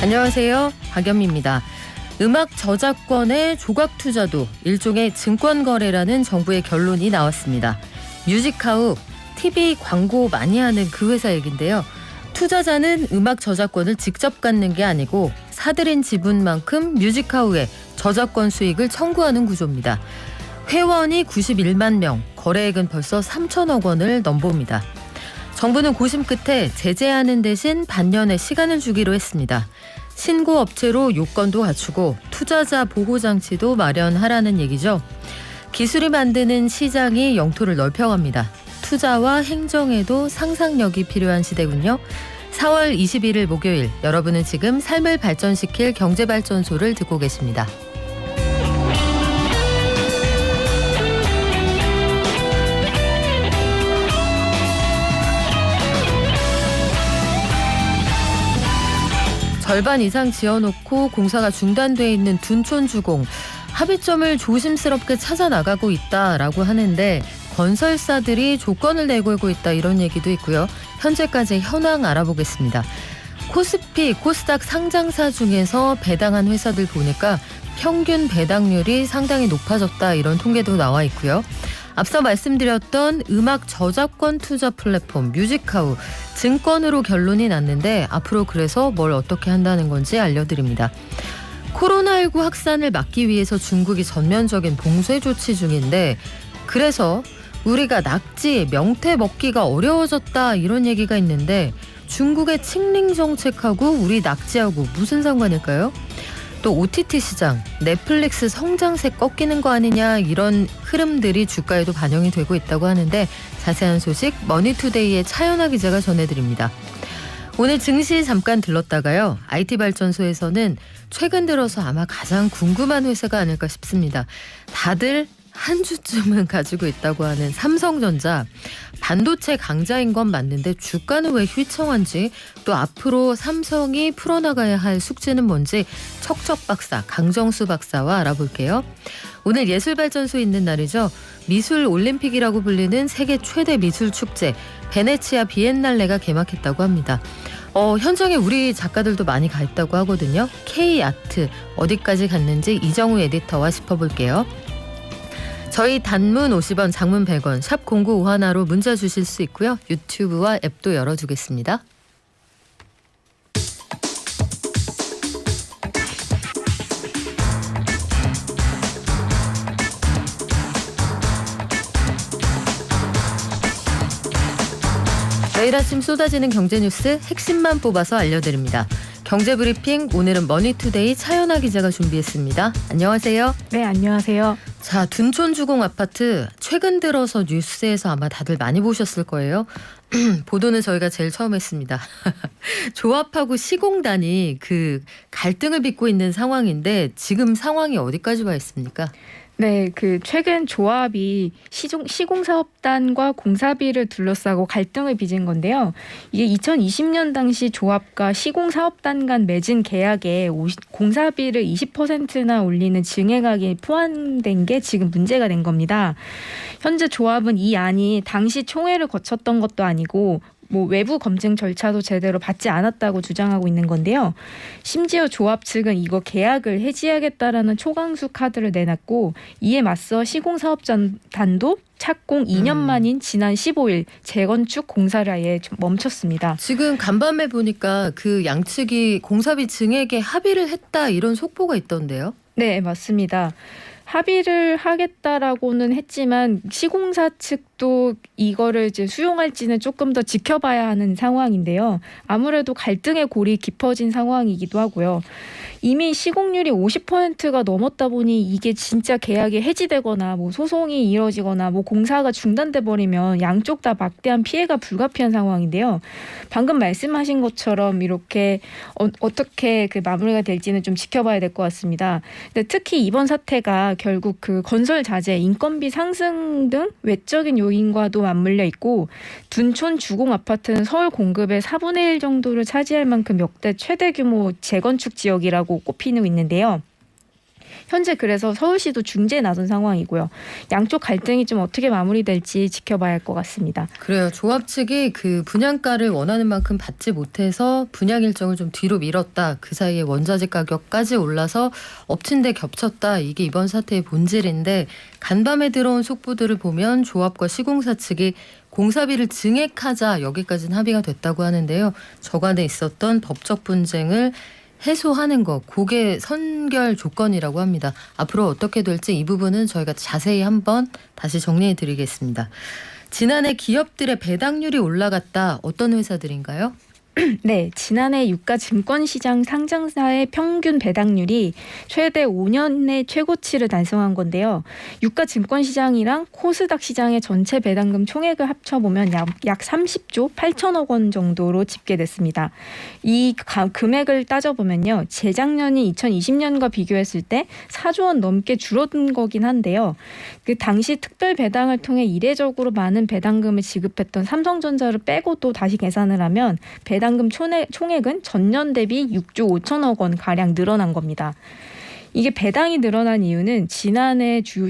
안녕하세요. 박연미입니다. 음악 저작권의 조각 투자도 일종의 증권 거래라는 정부의 결론이 나왔습니다. 뮤직하우, TV 광고 많이 하는 그 회사 얘긴데요. 투자자는 음악 저작권을 직접 갖는 게 아니고 사들인 지분만큼 뮤직하우에 저작권 수익을 청구하는 구조입니다. 회원이 91만 명, 거래액은 벌써 3천억 원을 넘봅니다. 정부는 고심 끝에 제재하는 대신 반년의 시간을 주기로 했습니다. 신고 업체로 요건도 갖추고 투자자 보호 장치도 마련하라는 얘기죠. 기술이 만드는 시장이 영토를 넓혀갑니다. 투자와 행정에도 상상력이 필요한 시대군요. 4월 21일 목요일, 여러분은 지금 삶을 발전시킬 경제발전소를 듣고 계십니다. 절반 이상 지어놓고 공사가 중단돼 있는 둔촌주공, 합의점을 조심스럽게 찾아나가고 있다라고 하는데 건설사들이 조건을 내걸고 있다 이런 얘기도 있고요. 현재까지 현황 알아보겠습니다. 코스피, 코스닥 상장사 중에서 배당한 회사들 보니까 평균 배당률이 상당히 높아졌다 이런 통계도 나와 있고요. 앞서 말씀드렸던 음악 저작권 투자 플랫폼 뮤직하우, 증권으로 결론이 났는데 앞으로 그래서 뭘 어떻게 한다는 건지 알려드립니다. 코로나19 확산을 막기 위해서 중국이 전면적인 봉쇄 조치 중인데 그래서 우리가 낙지, 명태 먹기가 어려워졌다 이런 얘기가 있는데 중국의 칭링 정책하고 우리 낙지하고 무슨 상관일까요? 또 OTT 시장, 넷플릭스 성장세 꺾이는 거 아니냐 이런 흐름들이 주가에도 반영이 되고 있다고 하는데 자세한 소식 머니투데이의 차연아 기자가 전해드립니다. 오늘 증시 잠깐 들렀다가요. IT발전소에서는 최근 들어서 아마 가장 궁금한 회사가 아닐까 싶습니다. 다들 한 주쯤은 가지고 있다고 하는 삼성전자. 반도체 강자인 건 맞는데 주가는 왜 휘청한지, 또 앞으로 삼성이 풀어나가야 할 숙제는 뭔지 척척 박사 강정수 박사와 알아볼게요. 오늘 예술발전소 있는 날이죠. 미술 올림픽이라고 불리는 세계 최대 미술 축제 베네치아 비엔날레가 개막했다고 합니다. 현장에 우리 작가들도 많이 가 있다고 하거든요. K아트 어디까지 갔는지 이정우 에디터와 짚어볼게요. 저희 단문 50원, 장문 100원, 샵 0951로 문자 주실 수 있고요. 유튜브와 앱도 열어두겠습니다. 매일 아침 쏟아지는 경제뉴스 핵심만 뽑아서 알려드립니다. 경제브리핑, 오늘은 머니투데이 차연아 기자가 준비했습니다. 안녕하세요. 네, 안녕하세요. 자, 둔촌주공 아파트 최근 들어서 뉴스에서 아마 다들 많이 보셨을 거예요. 보도는 저희가 제일 처음 했습니다. 조합하고 시공단이 그 갈등을 빚고 있는 상황인데 지금 상황이 어디까지 와 있습니까? 네, 최근 조합이 시공사업단과 공사비를 둘러싸고 갈등을 빚은 건데요. 이게 2020년 당시 조합과 시공사업단 간 맺은 계약에 공사비를 20%나 올리는 증액액이 포함된 게 지금 문제가 된 겁니다. 현재 조합은 이 안이 당시 총회를 거쳤던 것도 아니고 외부 검증 절차도 제대로 받지 않았다고 주장하고 있는 건데요. 심지어 조합 측은 이거 계약을 해지하겠다라는 초강수 카드를 내놨고 이에 맞서 시공사업단도 착공 2년 만인 지난 15일 재건축 공사를 아예 멈췄습니다. 지금 간밤에 보니까 그 양측이 공사비 증액에 합의를 했다 이런 속보가 있던데요. 네, 맞습니다. 합의를 하겠다라고는 했지만 시공사 측도 이거를 이제 수용할지는 조금 더 지켜봐야 하는 상황인데요. 아무래도 갈등의 골이 깊어진 상황이기도 하고요. 이미 시공률이 50%가 넘었다 보니 이게 진짜 계약이 해지되거나 소송이 이뤄지거나 공사가 중단돼 버리면 양쪽 다 막대한 피해가 불가피한 상황인데요. 방금 말씀하신 것처럼 이렇게 어떻게 마무리가 될지는 좀 지켜봐야 될 것 같습니다. 근데 특히 이번 사태가 결국 건설 자재, 인건비 상승 등 외적인 요인과도 맞물려 있고 둔촌 주공 아파트는 서울 공급의 4분의 1 정도를 차지할 만큼 역대 최대 규모 재건축 지역이라고 꼽히고 있는데요. 현재 그래서 서울시도 중재에 나선 상황이고요. 양쪽 갈등이 좀 어떻게 마무리될지 지켜봐야 할 것 같습니다. 그래요. 조합 측이 그 분양가를 원하는 만큼 받지 못해서 분양 일정을 좀 뒤로 미뤘다. 그 사이에 원자재 가격까지 올라서 엎친 데 겹쳤다. 이게 이번 사태의 본질인데 간밤에 들어온 속보들을 보면 조합과 시공사 측이 공사비를 증액하자 여기까지는 합의가 됐다고 하는데요. 저간에 있었던 법적 분쟁을 해소하는 것, 그게 선결 조건이라고 합니다. 앞으로 어떻게 될지 이 부분은 저희가 자세히 한번 다시 정리해 드리겠습니다. 지난해 기업들의 배당률이 올라갔다. 어떤 회사들인가요? 네, 지난해 유가 증권시장 상장사의 평균 배당률이 최대 5년의 최고치를 달성한 건데요. 유가 증권시장이랑 코스닥 시장의 전체 배당금 총액을 합쳐보면 약 30조 8천억 원 정도로 집계됐습니다. 이 금액을 따져보면요. 재작년인 2020년과 비교했을 때 4조 원 넘게 줄어든 거긴 한데요. 그 당시 특별 배당을 통해 이례적으로 많은 배당금을 지급했던 삼성전자를 빼고 또 다시 계산을 하면 배당금 총액은 전년 대비 6조 5천억 원 가량 늘어난 겁니다. 이게 배당이 늘어난 이유는 지난해 주요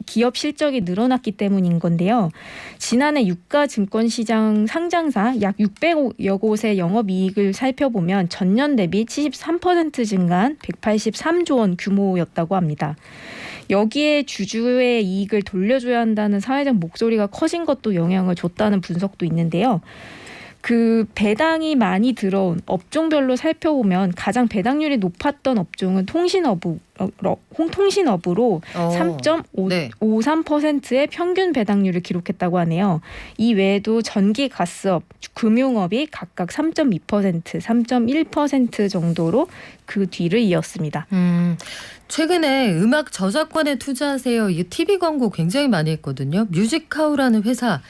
기업 실적이 늘어났기 때문인 건데요. 지난해 유가 증권시장 상장사 약 600여 곳의 영업이익을 살펴보면 전년 대비 73% 증가한 183조 원 규모였다고 합니다. 여기에 주주의 이익을 돌려줘야 한다는 사회적 목소리가 커진 것도 영향을 줬다는 분석도 있는데요. 그 배당이 많이 들어온 업종별로 살펴보면 가장 배당률이 높았던 업종은 통신업으로 3.53%의 평균 배당률을 기록했다고 하네요. 이 외에도 전기, 가스업, 금융업이 각각 3.2%, 3.1% 정도로 그 뒤를 이었습니다. 최근에 음악 저작권에 투자하세요. 이 TV 광고 굉장히 많이 했거든요. 뮤직하우라는 회사.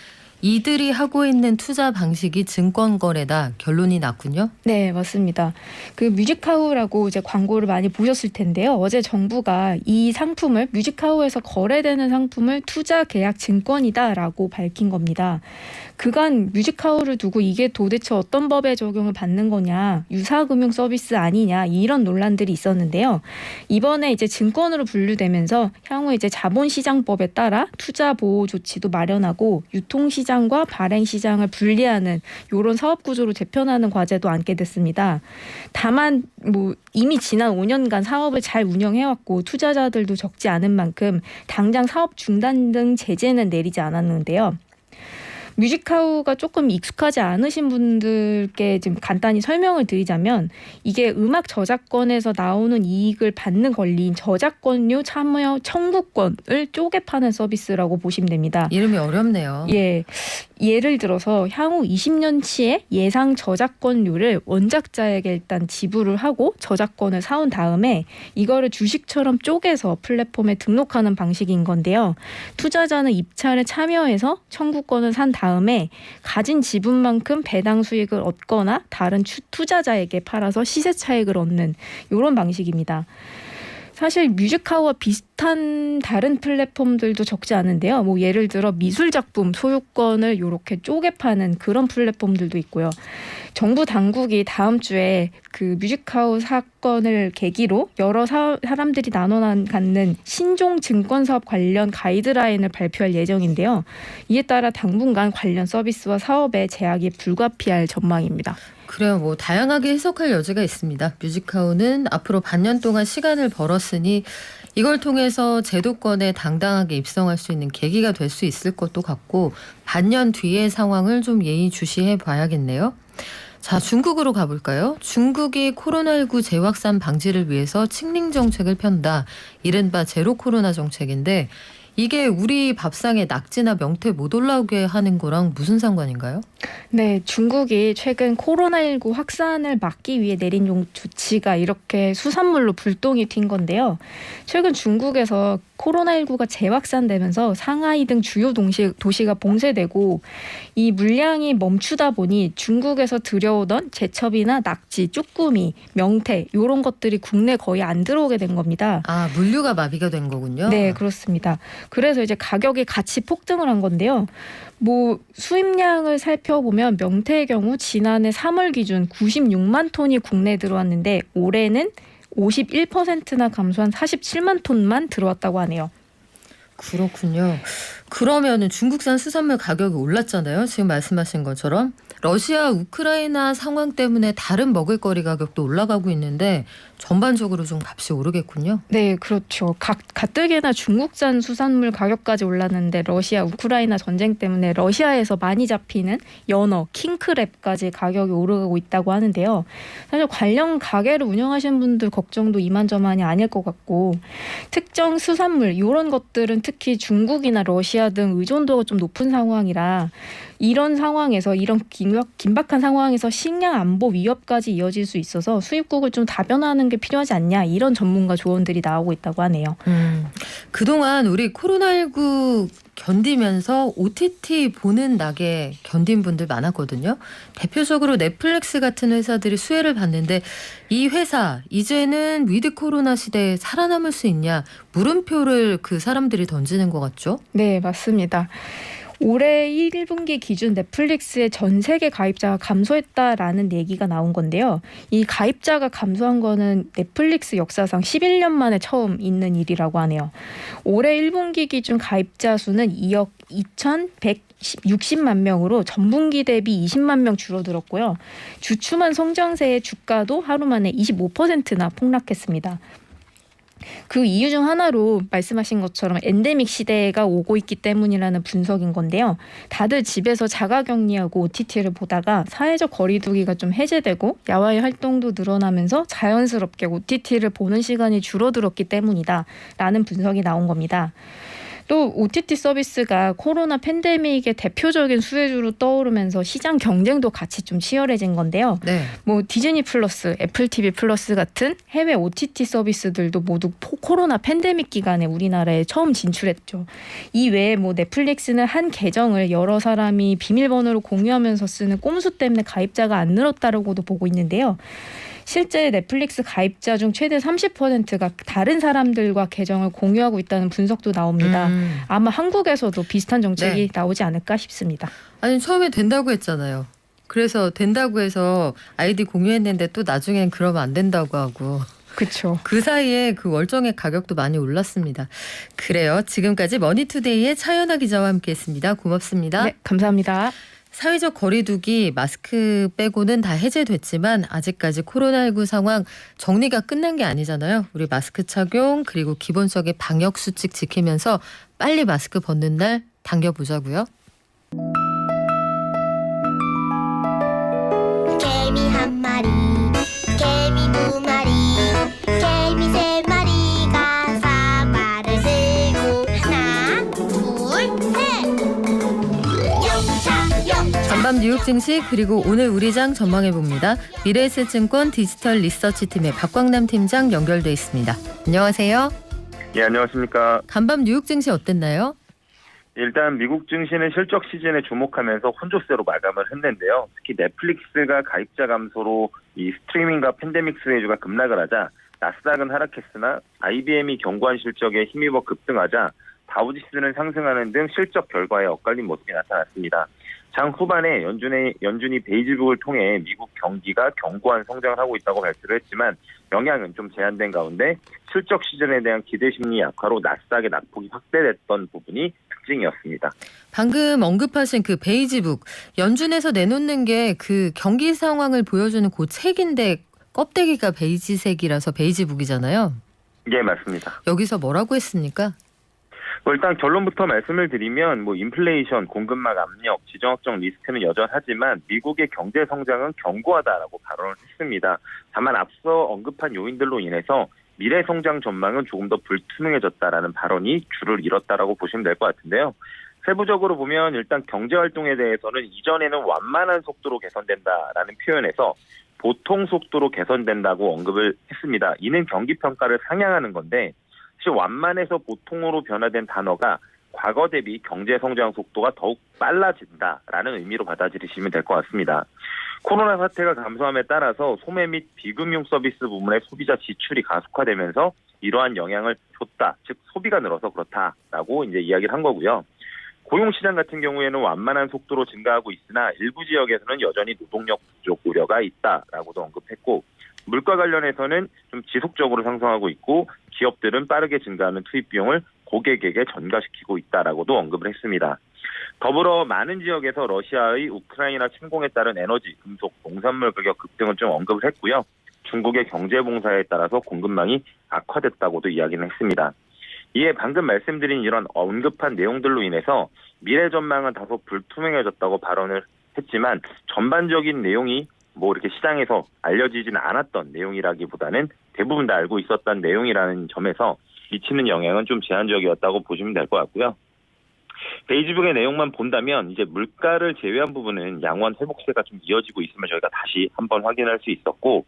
이들이 하고 있는 투자 방식이 증권거래다. 결론이 났군요. 네, 맞습니다. 그 뮤직하우라고 이제 광고를 많이 보셨을 텐데요. 어제 정부가 이 상품을 뮤직하우에서 거래되는 상품을 투자 계약 증권이다라고 밝힌 겁니다. 그간 뮤직하우를 두고 이게 도대체 어떤 법에 적용을 받는 거냐, 유사금융 서비스 아니냐 이런 논란들이 있었는데요. 이번에 이제 증권으로 분류되면서 향후 이제 자본시장법에 따라 투자 보호 조치도 마련하고 유통시장과 발행시장을 분리하는 이런 사업 구조로 재편하는 과제도 안게 됐습니다. 다만 이미 지난 5년간 사업을 잘 운영해왔고 투자자들도 적지 않은 만큼 당장 사업 중단 등 제재는 내리지 않았는데요. 뮤직하우가 조금 익숙하지 않으신 분들께 좀 간단히 설명을 드리자면 이게 음악 저작권에서 나오는 이익을 받는 권리인 저작권료 참여 청구권을 쪼개 파는 서비스라고 보시면 됩니다. 이름이 어렵네요. 예. 예를 들어서 향후 20년치의 예상 저작권료를 원작자에게 일단 지불을 하고 저작권을 사온 다음에 이거를 주식처럼 쪼개서 플랫폼에 등록하는 방식인 건데요. 투자자는 입찰에 참여해서 청구권을 산 다음에 가진 지분만큼 배당 수익을 얻거나 다른 투자자에게 팔아서 시세 차익을 얻는 이런 방식입니다. 사실 뮤직하우와 비슷한 다른 플랫폼들도 적지 않은데요. 예를 들어 미술 작품 소유권을 이렇게 쪼개 파는 그런 플랫폼들도 있고요. 정부 당국이 다음 주에 그 뮤직하우 사건을 계기로 여러 사람들이 나눠 갖는 신종 증권 사업 관련 가이드라인을 발표할 예정인데요. 이에 따라 당분간 관련 서비스와 사업에 제약이 불가피할 전망입니다. 그래요. 다양하게 해석할 여지가 있습니다. 뮤직하우는 앞으로 반년 동안 시간을 벌었으니 이걸 통해서 제도권에 당당하게 입성할 수 있는 계기가 될 수 있을 것도 같고 반년 뒤의 상황을 좀 예의주시해 봐야겠네요. 자, 중국으로 가볼까요? 중국이 코로나19 재확산 방지를 위해서清零 정책을 편다. 이른바 제로 코로나 정책인데 이게 우리 밥상에 낙지나 명태 못 올라오게 하는 거랑 무슨 상관인가요? 네, 중국이 최근 코로나19 확산을 막기 위해 내린 조치가 이렇게 수산물로 불똥이 튄 건데요. 최근 중국에서 코로나19가 재확산되면서 상하이 등 주요 도시가 봉쇄되고 이 물량이 멈추다 보니 중국에서 들여오던 제첩이나 낙지, 쭈꾸미, 명태 이런 것들이 국내 거의 안 들어오게 된 겁니다. 아, 물류가 마비가 된 거군요. 네, 그렇습니다. 그래서 이제 가격이 같이 폭등을 한 건데요. 수입량을 살펴보면 명태의 경우 지난해 3월 기준 96만 톤이 국내에 들어왔는데 올해는 51%나 감소한 47만 톤만 들어왔다고 하네요. 그렇군요. 그러면은 중국산 수산물 가격이 올랐잖아요. 지금 말씀하신 것처럼 러시아 우크라이나 상황 때문에 다른 먹을거리 가격도 올라가고 있는데 전반적으로 좀 값이 오르겠군요. 네, 그렇죠. 가뜩이나 중국산 수산물 가격까지 올랐는데 러시아 우크라이나 전쟁 때문에 러시아에서 많이 잡히는 연어, 킹크랩까지 가격이 오르고 있다고 하는데요. 사실 관련 가게를 운영하시는 분들 걱정도 이만저만이 아닐 것 같고 특정 수산물 이런 것들은 특히 중국이나 러시아 등 의존도가 좀 높은 상황이라 이런 상황에서 이런 긴박한 상황에서 식량 안보 위협까지 이어질 수 있어서 수입국을 좀 다변화하는 게 필요하지 않냐 이런 전문가 조언들이 나오고 있다고 하네요. 그동안 우리 코로나19 견디면서 OTT 보는 낙에 견딘 분들 많았거든요. 대표적으로 넷플릭스 같은 회사들이 수혜를 봤는데 이 회사 이제는 위드 코로나 시대에 살아남을 수 있냐 물음표를 그 사람들이 던지는 것 같죠? 네, 맞습니다. 올해 1분기 기준 넷플릭스의 전 세계 가입자가 감소했다라는 얘기가 나온 건데요. 이 가입자가 감소한 거는 넷플릭스 역사상 11년 만에 처음 있는 일이라고 하네요. 올해 1분기 기준 가입자 수는 2억 2,160만 명으로 전분기 대비 20만 명 줄어들었고요. 주춤한 성장세의 주가도 하루 만에 25%나 폭락했습니다. 그 이유 중 하나로 말씀하신 것처럼 엔데믹 시대가 오고 있기 때문이라는 분석인 건데요. 다들 집에서 자가격리하고 OTT를 보다가 사회적 거리두기가 좀 해제되고 야외 활동도 늘어나면서 자연스럽게 OTT를 보는 시간이 줄어들었기 때문이다라는 분석이 나온 겁니다. 또 OTT 서비스가 코로나 팬데믹의 대표적인 수혜주로 떠오르면서 시장 경쟁도 같이 좀 치열해진 건데요. 네. 뭐 디즈니 플러스, 애플 TV 플러스 같은 해외 OTT 서비스들도 모두 코로나 팬데믹 기간에 우리나라에 처음 진출했죠. 이 외에 뭐 넷플릭스는 한 계정을 여러 사람이 비밀번호로 공유하면서 쓰는 꼼수 때문에 가입자가 안 늘었다라고도 보고 있는데요. 실제 넷플릭스 가입자 중 최대 30%가 다른 사람들과 계정을 공유하고 있다는 분석도 나옵니다. 아마 한국에서도 비슷한 정책이 나오지 않을까 싶습니다. 아니 처음에 된다고 했잖아요. 그래서 된다고 해서 아이디 공유했는데 또 나중엔 그러면 안 된다고 하고. 그렇죠. 그 사이에 그 월정액 가격도 많이 올랐습니다. 그래요. 지금까지 머니투데이의 차연아 기자와 함께했습니다. 고맙습니다. 네, 감사합니다. 사회적 거리두기 마스크 빼고는 다 해제됐지만 아직까지 코로나19 상황 정리가 끝난 게 아니잖아요. 우리 마스크 착용 그리고 기본적인 방역 수칙 지키면서 빨리 마스크 벗는 날 당겨보자고요. 개미 한 마리, 개미 두 마리, 개미 세 마리가 사과를 들고 하나, 둘, 셋. 영차 영차. 전밤 뉴욕 증시 그리고 오늘 우리장 전망해봅니다. 미래에셋증권 디지털 리서치팀의 박광남 팀장 연결돼 있습니다. 안녕하세요. 예, 안녕하십니까. 간밤 뉴욕 증시 어땠나요? 일단 미국 증시는 실적 시즌에 주목하면서 혼조세로 마감을 했는데요. 특히 넷플릭스가 가입자 감소로 이 스트리밍과 팬데믹 수혜주가 급락을 하자 나스닥은 하락했으나 IBM이 견고한 실적에 힘입어 급등하자 다우지수는 상승하는 등 실적 결과에 엇갈린 모습이 나타났습니다. 장 후반에 연준이 베이지북을 통해 미국 경기가 견고한 성장을 하고 있다고 발표를 했지만 영향은 좀 제한된 가운데 실적 시즌에 대한 기대 심리 약화로 나스닥의 낙폭이 확대됐던 부분이 특징이었습니다. 방금 언급하신 그 베이지북 연준에서 내놓는 게 그 경기 상황을 보여주는 그 책인데 껍데기가 베이지색이라서 베이지북이잖아요. 예, 맞습니다. 여기서 뭐라고 했습니까? 일단 결론부터 말씀을 드리면 인플레이션, 공급망 압력, 지정학적 리스크는 여전하지만 미국의 경제 성장은 견고하다라고 발언을 했습니다. 다만 앞서 언급한 요인들로 인해서 미래 성장 전망은 조금 더 불투명해졌다라는 발언이 줄을 잃었다라고 보시면 될 것 같은데요. 세부적으로 보면 일단 경제 활동에 대해서는 이전에는 완만한 속도로 개선된다라는 표현에서 보통 속도로 개선된다고 언급을 했습니다. 이는 경기 평가를 상향하는 건데 사실 완만해서 보통으로 변화된 단어가 과거 대비 경제 성장 속도가 더욱 빨라진다라는 의미로 받아들이시면 될 것 같습니다. 코로나 사태가 감소함에 따라서 소매 및 비금융 서비스 부문의 소비자 지출이 가속화되면서 이러한 영향을 줬다. 즉 소비가 늘어서 그렇다라고 이제 이야기를 한 거고요. 고용시장 같은 경우에는 완만한 속도로 증가하고 있으나 일부 지역에서는 여전히 노동력 부족 우려가 있다라고도 언급했고 물가 관련해서는 좀 지속적으로 상승하고 있고 기업들은 빠르게 증가하는 투입 비용을 고객에게 전가시키고 있다라고도 언급을 했습니다. 더불어 많은 지역에서 러시아의 우크라이나 침공에 따른 에너지, 금속, 농산물 가격 급등을 좀 언급을 했고요. 중국의 경제 봉사에 따라서 공급망이 악화됐다고도 이야기는 했습니다. 이에 방금 말씀드린 이런 언급한 내용들로 인해서 미래 전망은 다소 불투명해졌다고 발언을 했지만 전반적인 내용이 뭐 이렇게 시장에서 알려지진 않았던 내용이라기보다는 대부분 다 알고 있었던 내용이라는 점에서 미치는 영향은 좀 제한적이었다고 보시면 될 것 같고요. 베이지북의 내용만 본다면 이제 물가를 제외한 부분은 양원 회복세가 좀 이어지고 있음을 저희가 다시 한번 확인할 수 있었고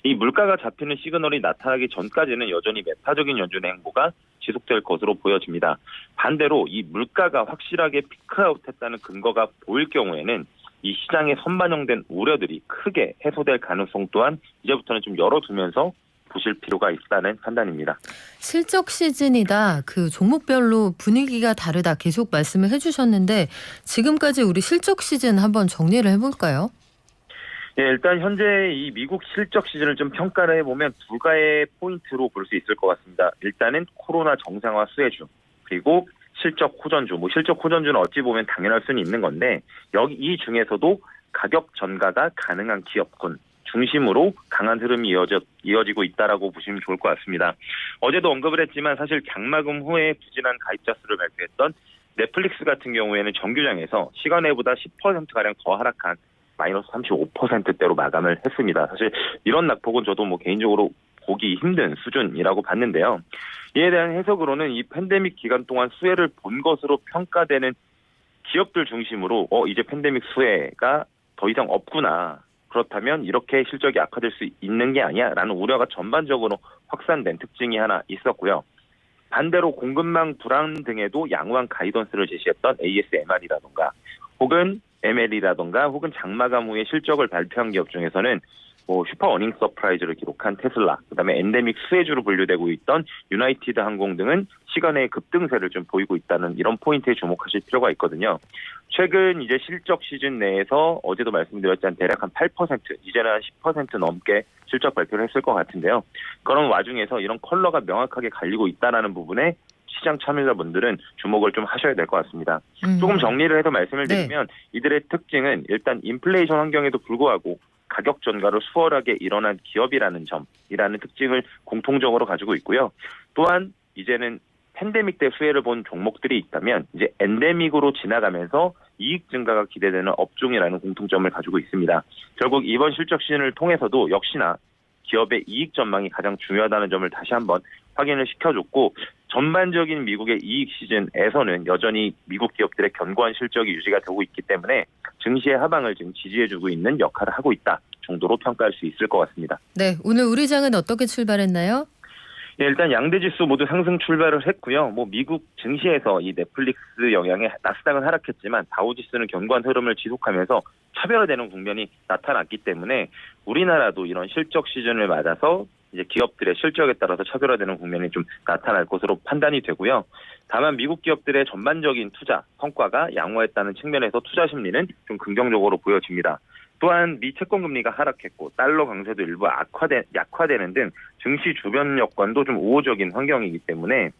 이 물가가 잡히는 시그널이 나타나기 전까지는 여전히 매파적인 연준의 행보가 지속될 것으로 보여집니다. 반대로 이 물가가 확실하게 피크아웃했다는 근거가 보일 경우에는 이 시장에 선반영된 우려들이 크게 해소될 가능성 또한 이제부터는 좀 열어두면서 보실 필요가 있다는 판단입니다. 실적 시즌이다. 그 종목별로 분위기가 다르다. 계속 말씀을 해주셨는데 지금까지 우리 실적 시즌 한번 정리를 해볼까요? 예, 일단 현재 이 미국 실적 시즌을 좀 평가를 해보면 두 가지 포인트로 볼 수 있을 것 같습니다. 일단은 코로나 정상화 수혜주 그리고 실적 호전주. 뭐 실적 호전주는 어찌 보면 당연할 수는 있는 건데 여기 이 중에서도 가격 전가가 가능한 기업군 중심으로 강한 흐름이 이어지고 있다라고 보시면 좋을 것 같습니다. 어제도 언급을 했지만 사실 장마금 후에 부진한 가입자 수를 발표했던 넷플릭스 같은 경우에는 정규장에서 시간외보다 10%가량 더 하락한 마이너스 35%대로 마감을 했습니다. 사실 이런 낙폭은 저도 뭐 개인적으로 보기 힘든 수준이라고 봤는데요. 이에 대한 해석으로는 이 팬데믹 기간 동안 수혜를 본 것으로 평가되는 기업들 중심으로 이제 팬데믹 수혜가 더 이상 없구나. 그렇다면 이렇게 실적이 악화될 수 있는 게 아니야라는 우려가 전반적으로 확산된 특징이 하나 있었고요. 반대로 공급망 불안 등에도 양호한 가이던스를 제시했던 ASMR이라던가 혹은 ML이라던가 혹은 장마감 후에 실적을 발표한 기업 중에서는 뭐 슈퍼 어닝 서프라이즈를 기록한 테슬라, 그다음에 엔데믹 수혜주로 분류되고 있던 유나이티드 항공 등은 시간의 급등세를 좀 보이고 있다는 이런 포인트에 주목하실 필요가 있거든요. 최근 이제 실적 시즌 내에서 어제도 말씀드렸지만 대략 한 8%, 이제는 한 10% 넘게 실적 발표를 했을 것 같은데요. 그런 와중에서 이런 컬러가 명확하게 갈리고 있다는 부분에 시장 참여자분들은 주목을 좀 하셔야 될 것 같습니다. 조금 정리를 해서 말씀을 드리면 이들의 특징은 일단 인플레이션 환경에도 불구하고 가격 전가로 수월하게 일어난 기업이라는 점이라는 특징을 공통적으로 가지고 있고요. 또한 이제는 팬데믹 때 수혜를 본 종목들이 있다면 이제 엔데믹으로 지나가면서 이익 증가가 기대되는 업종이라는 공통점을 가지고 있습니다. 결국 이번 실적 시즌을 통해서도 역시나 기업의 이익 전망이 가장 중요하다는 점을 다시 한번 확인을 시켜줬고 전반적인 미국의 이익 시즌에서는 여전히 미국 기업들의 견고한 실적이 유지가 되고 있기 때문에 증시의 하방을 지금 지지해주고 있는 역할을 하고 있다 정도로 평가할 수 있을 것 같습니다. 네, 오늘 우리 장은 어떻게 출발했나요? 예, 일단 양대 지수 모두 상승 출발을 했고요. 뭐 미국 증시에서 이 넷플릭스 영향에 나스닥은 하락했지만 다우지수는 견고한 흐름을 지속하면서 차별화되는 국면이 나타났기 때문에 우리나라도 이런 실적 시즌을 맞아서 이제 기업들의 실적에 따라서 차별화되는 국면이 좀 나타날 것으로 판단이 되고요. 다만 미국 기업들의 전반적인 투자 성과가 양호했다는 측면에서 투자 심리는 좀 긍정적으로 보여집니다. 또한 미 채권 금리가 하락했고 달러 강세도 일부 약화되는 등 증시 주변 여건도 좀 우호적인 환경이기 때문에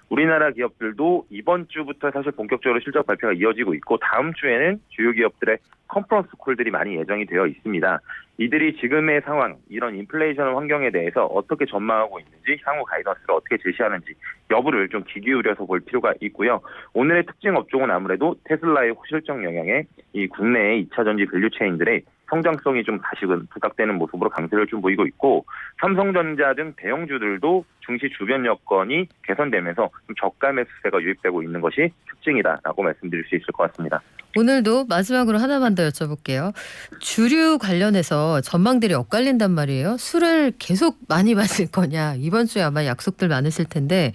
우리나라 기업들도 이번 주부터 사실 본격적으로 실적 발표가 이어지고 있고 다음 주에는 주요 기업들의 컨퍼런스 콜들이 많이 예정이 되어 있습니다. 이들이 지금의 상황, 이런 인플레이션 환경에 대해서 어떻게 전망하고 있는지, 향후 가이던스를 어떻게 제시하는지 여부를 좀 귀 기울여서 볼 필요가 있고요. 오늘의 특징 업종은 아무래도 테슬라의 호실적 영향에 이 국내의 2차 전지 밸류체인들의 성장성이 좀 다시금 부각되는 모습으로 강세를 좀 보이고 있고 삼성전자 등 대형주들도 증시 주변 여건이 개선되면서 좀 저가 매수세가 유입되고 있는 것이 특징이다라고 말씀드릴 수 있을 것 같습니다. 오늘도 마지막으로 하나만 더 여쭤볼게요. 주류 관련해서 전망들이 엇갈린단 말이에요. 술을 계속 많이 마실 거냐. 이번 주에 아마 약속들 많으실 텐데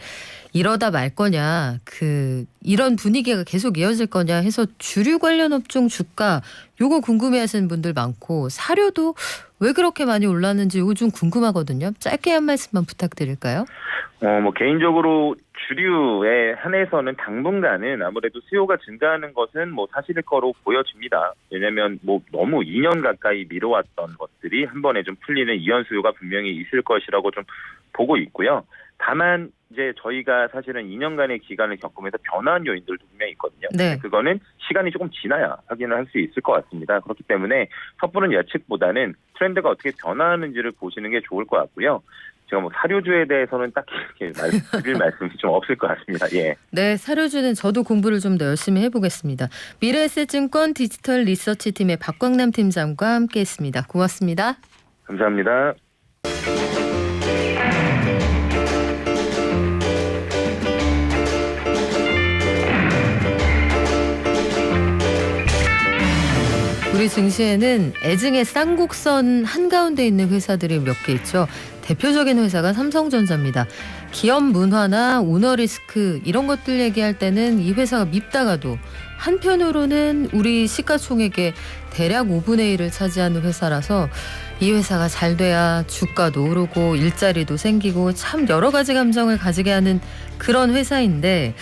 이러다 말 거냐. 이런 분위기가 계속 이어질 거냐 해서 주류 관련 업종 주가 요거 궁금해하시는 분들 많고 사료도 왜 그렇게 많이 올랐는지 요거 좀 궁금하거든요. 짧게 한 말씀만 부탁드릴까요? 뭐 개인적으로 주류에 한해서는 당분간은 아무래도 수요가 증가하는 것은 뭐 사실일 거로 보여집니다. 왜냐하면 뭐 너무 2년 가까이 미뤄왔던 것들이 한 번에 좀 풀리는 이연 수요가 분명히 있을 것이라고 좀 보고 있고요. 다만 이제 저희가 사실은 2년간의 기간을 겪으면서 변화한 요인들도 분명히 있거든요. 네. 그거는 시간이 조금 지나야 확인을 할 수 있을 것 같습니다. 그렇기 때문에 섣부른 예측보다는 트렌드가 어떻게 변화하는지를 보시는 게 좋을 것 같고요. 제가 뭐 사료주에 대해서는 딱히 이렇게 드릴 말씀이 좀 없을 것 같습니다. 예. 네, 사료주는 저도 공부를 좀 더 열심히 해보겠습니다. 미래에셋증권 디지털 리서치 팀의 박광남 팀장과 함께했습니다. 고맙습니다. 감사합니다. 우리 증시에는 애증의 쌍곡선 한가운데 있는 회사들이 몇 개 있죠. 대표적인 회사가 삼성전자입니다. 기업 문화나 오너 리스크 이런 것들 얘기할 때는 이 회사가 밉다가도 한편으로는 우리 시가총액의 대략 5분의 1을 차지하는 회사라서 이 회사가 잘 돼야 주가도 오르고 일자리도 생기고 참 여러 가지 감정을 가지게 하는 그런 회사인데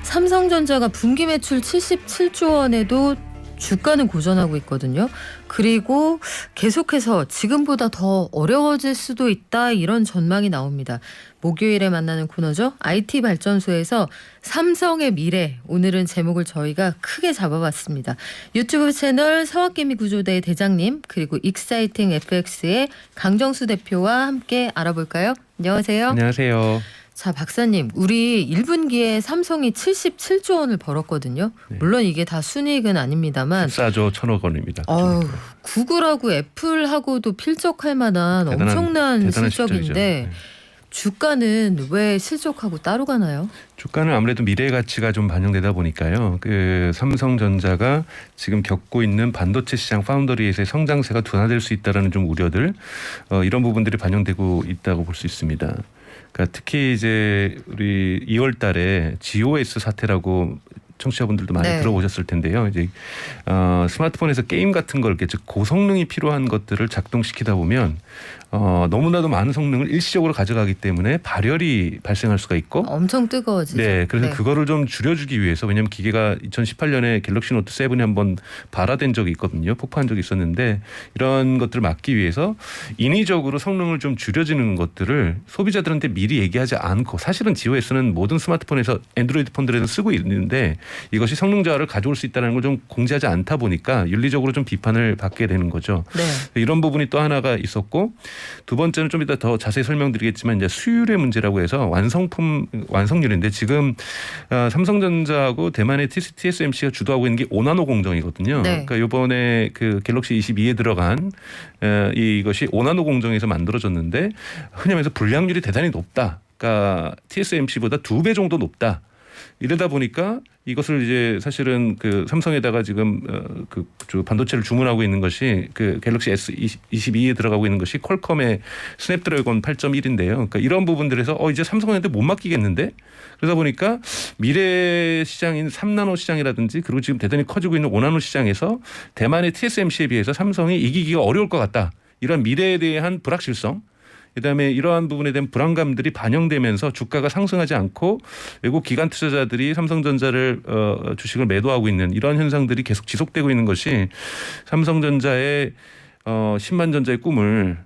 삼성전자가 분기 매출 77조 원에도 주가는 고전하고 있거든요. 그리고 계속해서 지금보다 더 어려워질 수도 있다 이런 전망이 나옵니다. 목요일에 만나는 코너죠. IT 발전소에서 삼성의 미래 오늘은 제목을 저희가 크게 잡아봤습니다. 유튜브 채널 서학개미 구조대 대장님 그리고 익사이팅 FX의 강정수 대표와 함께 알아볼까요? 안녕하세요. 안녕하세요. 자, 박사님, 우리 1분기에 삼성이 77조 원을 벌었거든요. 네. 물론 이게 다 순이익은 아닙니다만 14조 1,000억 원입니다. 구글하고 애플하고도 필적할 만한 엄청난 대단한 실적인데 실적이죠. 네. 주가는 왜 실적하고 따로 가나요? 주가는 아무래도 미래 가치가 좀 반영되다 보니까요. 그 삼성전자가 지금 겪고 있는 반도체 시장 파운더리에서의 성장세가 둔화될 수 있다라는 좀 우려들 이런 부분들이 반영되고 있다고 볼 수 있습니다. 그러니까 특히 이제 우리 2월달에 GOS 사태라고 청취자분들도 많이 네. 들어보셨을 텐데요. 이제 스마트폰에서 게임 같은 걸 즉 고성능이 필요한 것들을 작동시키다 보면 너무나도 많은 성능을 일시적으로 가져가기 때문에 발열이 발생할 수가 있고 엄청 뜨거워지죠. 네, 그래서 그거를 좀 줄여주기 위해서 왜냐하면 기계가 2018년에 갤럭시 노트 7이 한번 발화된 적이 있거든요. 폭파한 적이 있었는데 이런 것들을 막기 위해서 인위적으로 성능을 좀 줄여지는 것들을 소비자들한테 미리 얘기하지 않고 사실은 GOS는 모든 스마트폰에서 애드로이드 폰들에서 쓰고 있는데 이것이 성능 저하를 가져올 수 있다는 걸 좀 공지하지 않다 보니까 윤리적으로 좀 비판을 받게 되는 거죠. 네. 이런 부분이 또 하나가 있었고 두 번째는 좀 이따 더 자세히 설명드리겠지만 이제 수율의 문제라고 해서 완성률인데 지금 삼성전자하고 대만의 TSMC가 주도하고 있는 게 5나노 공정이거든요. 네. 그러니까 이번에 그 갤럭시 22에 들어간 이것이 5나노 공정에서 만들어졌는데 흔히 말해서 불량률이 대단히 높다. 그러니까 TSMC보다 2배 정도 높다. 이러다 보니까 이것을 이제 사실은 그 삼성에다가 지금 그 반도체를 주문하고 있는 것이 그 갤럭시 S22에 들어가고 있는 것이 퀄컴의 스냅드래곤 8.1인데요. 그러니까 이런 부분들에서 이제 삼성한테 못 맡기겠는데 그러다 보니까 미래 시장인 3나노 시장이라든지 그리고 지금 대단히 커지고 있는 5나노 시장에서 대만의 TSMC에 비해서 삼성이 이기기가 어려울 것 같다. 이런 미래에 대한 불확실성. 그다음에 이러한 부분에 대한 불안감들이 반영되면서 주가가 상승하지 않고 외국 기관 투자자들이 삼성전자를 주식을 매도하고 있는 이런 현상들이 계속 지속되고 있는 것이 삼성전자의 10만 전자의 꿈을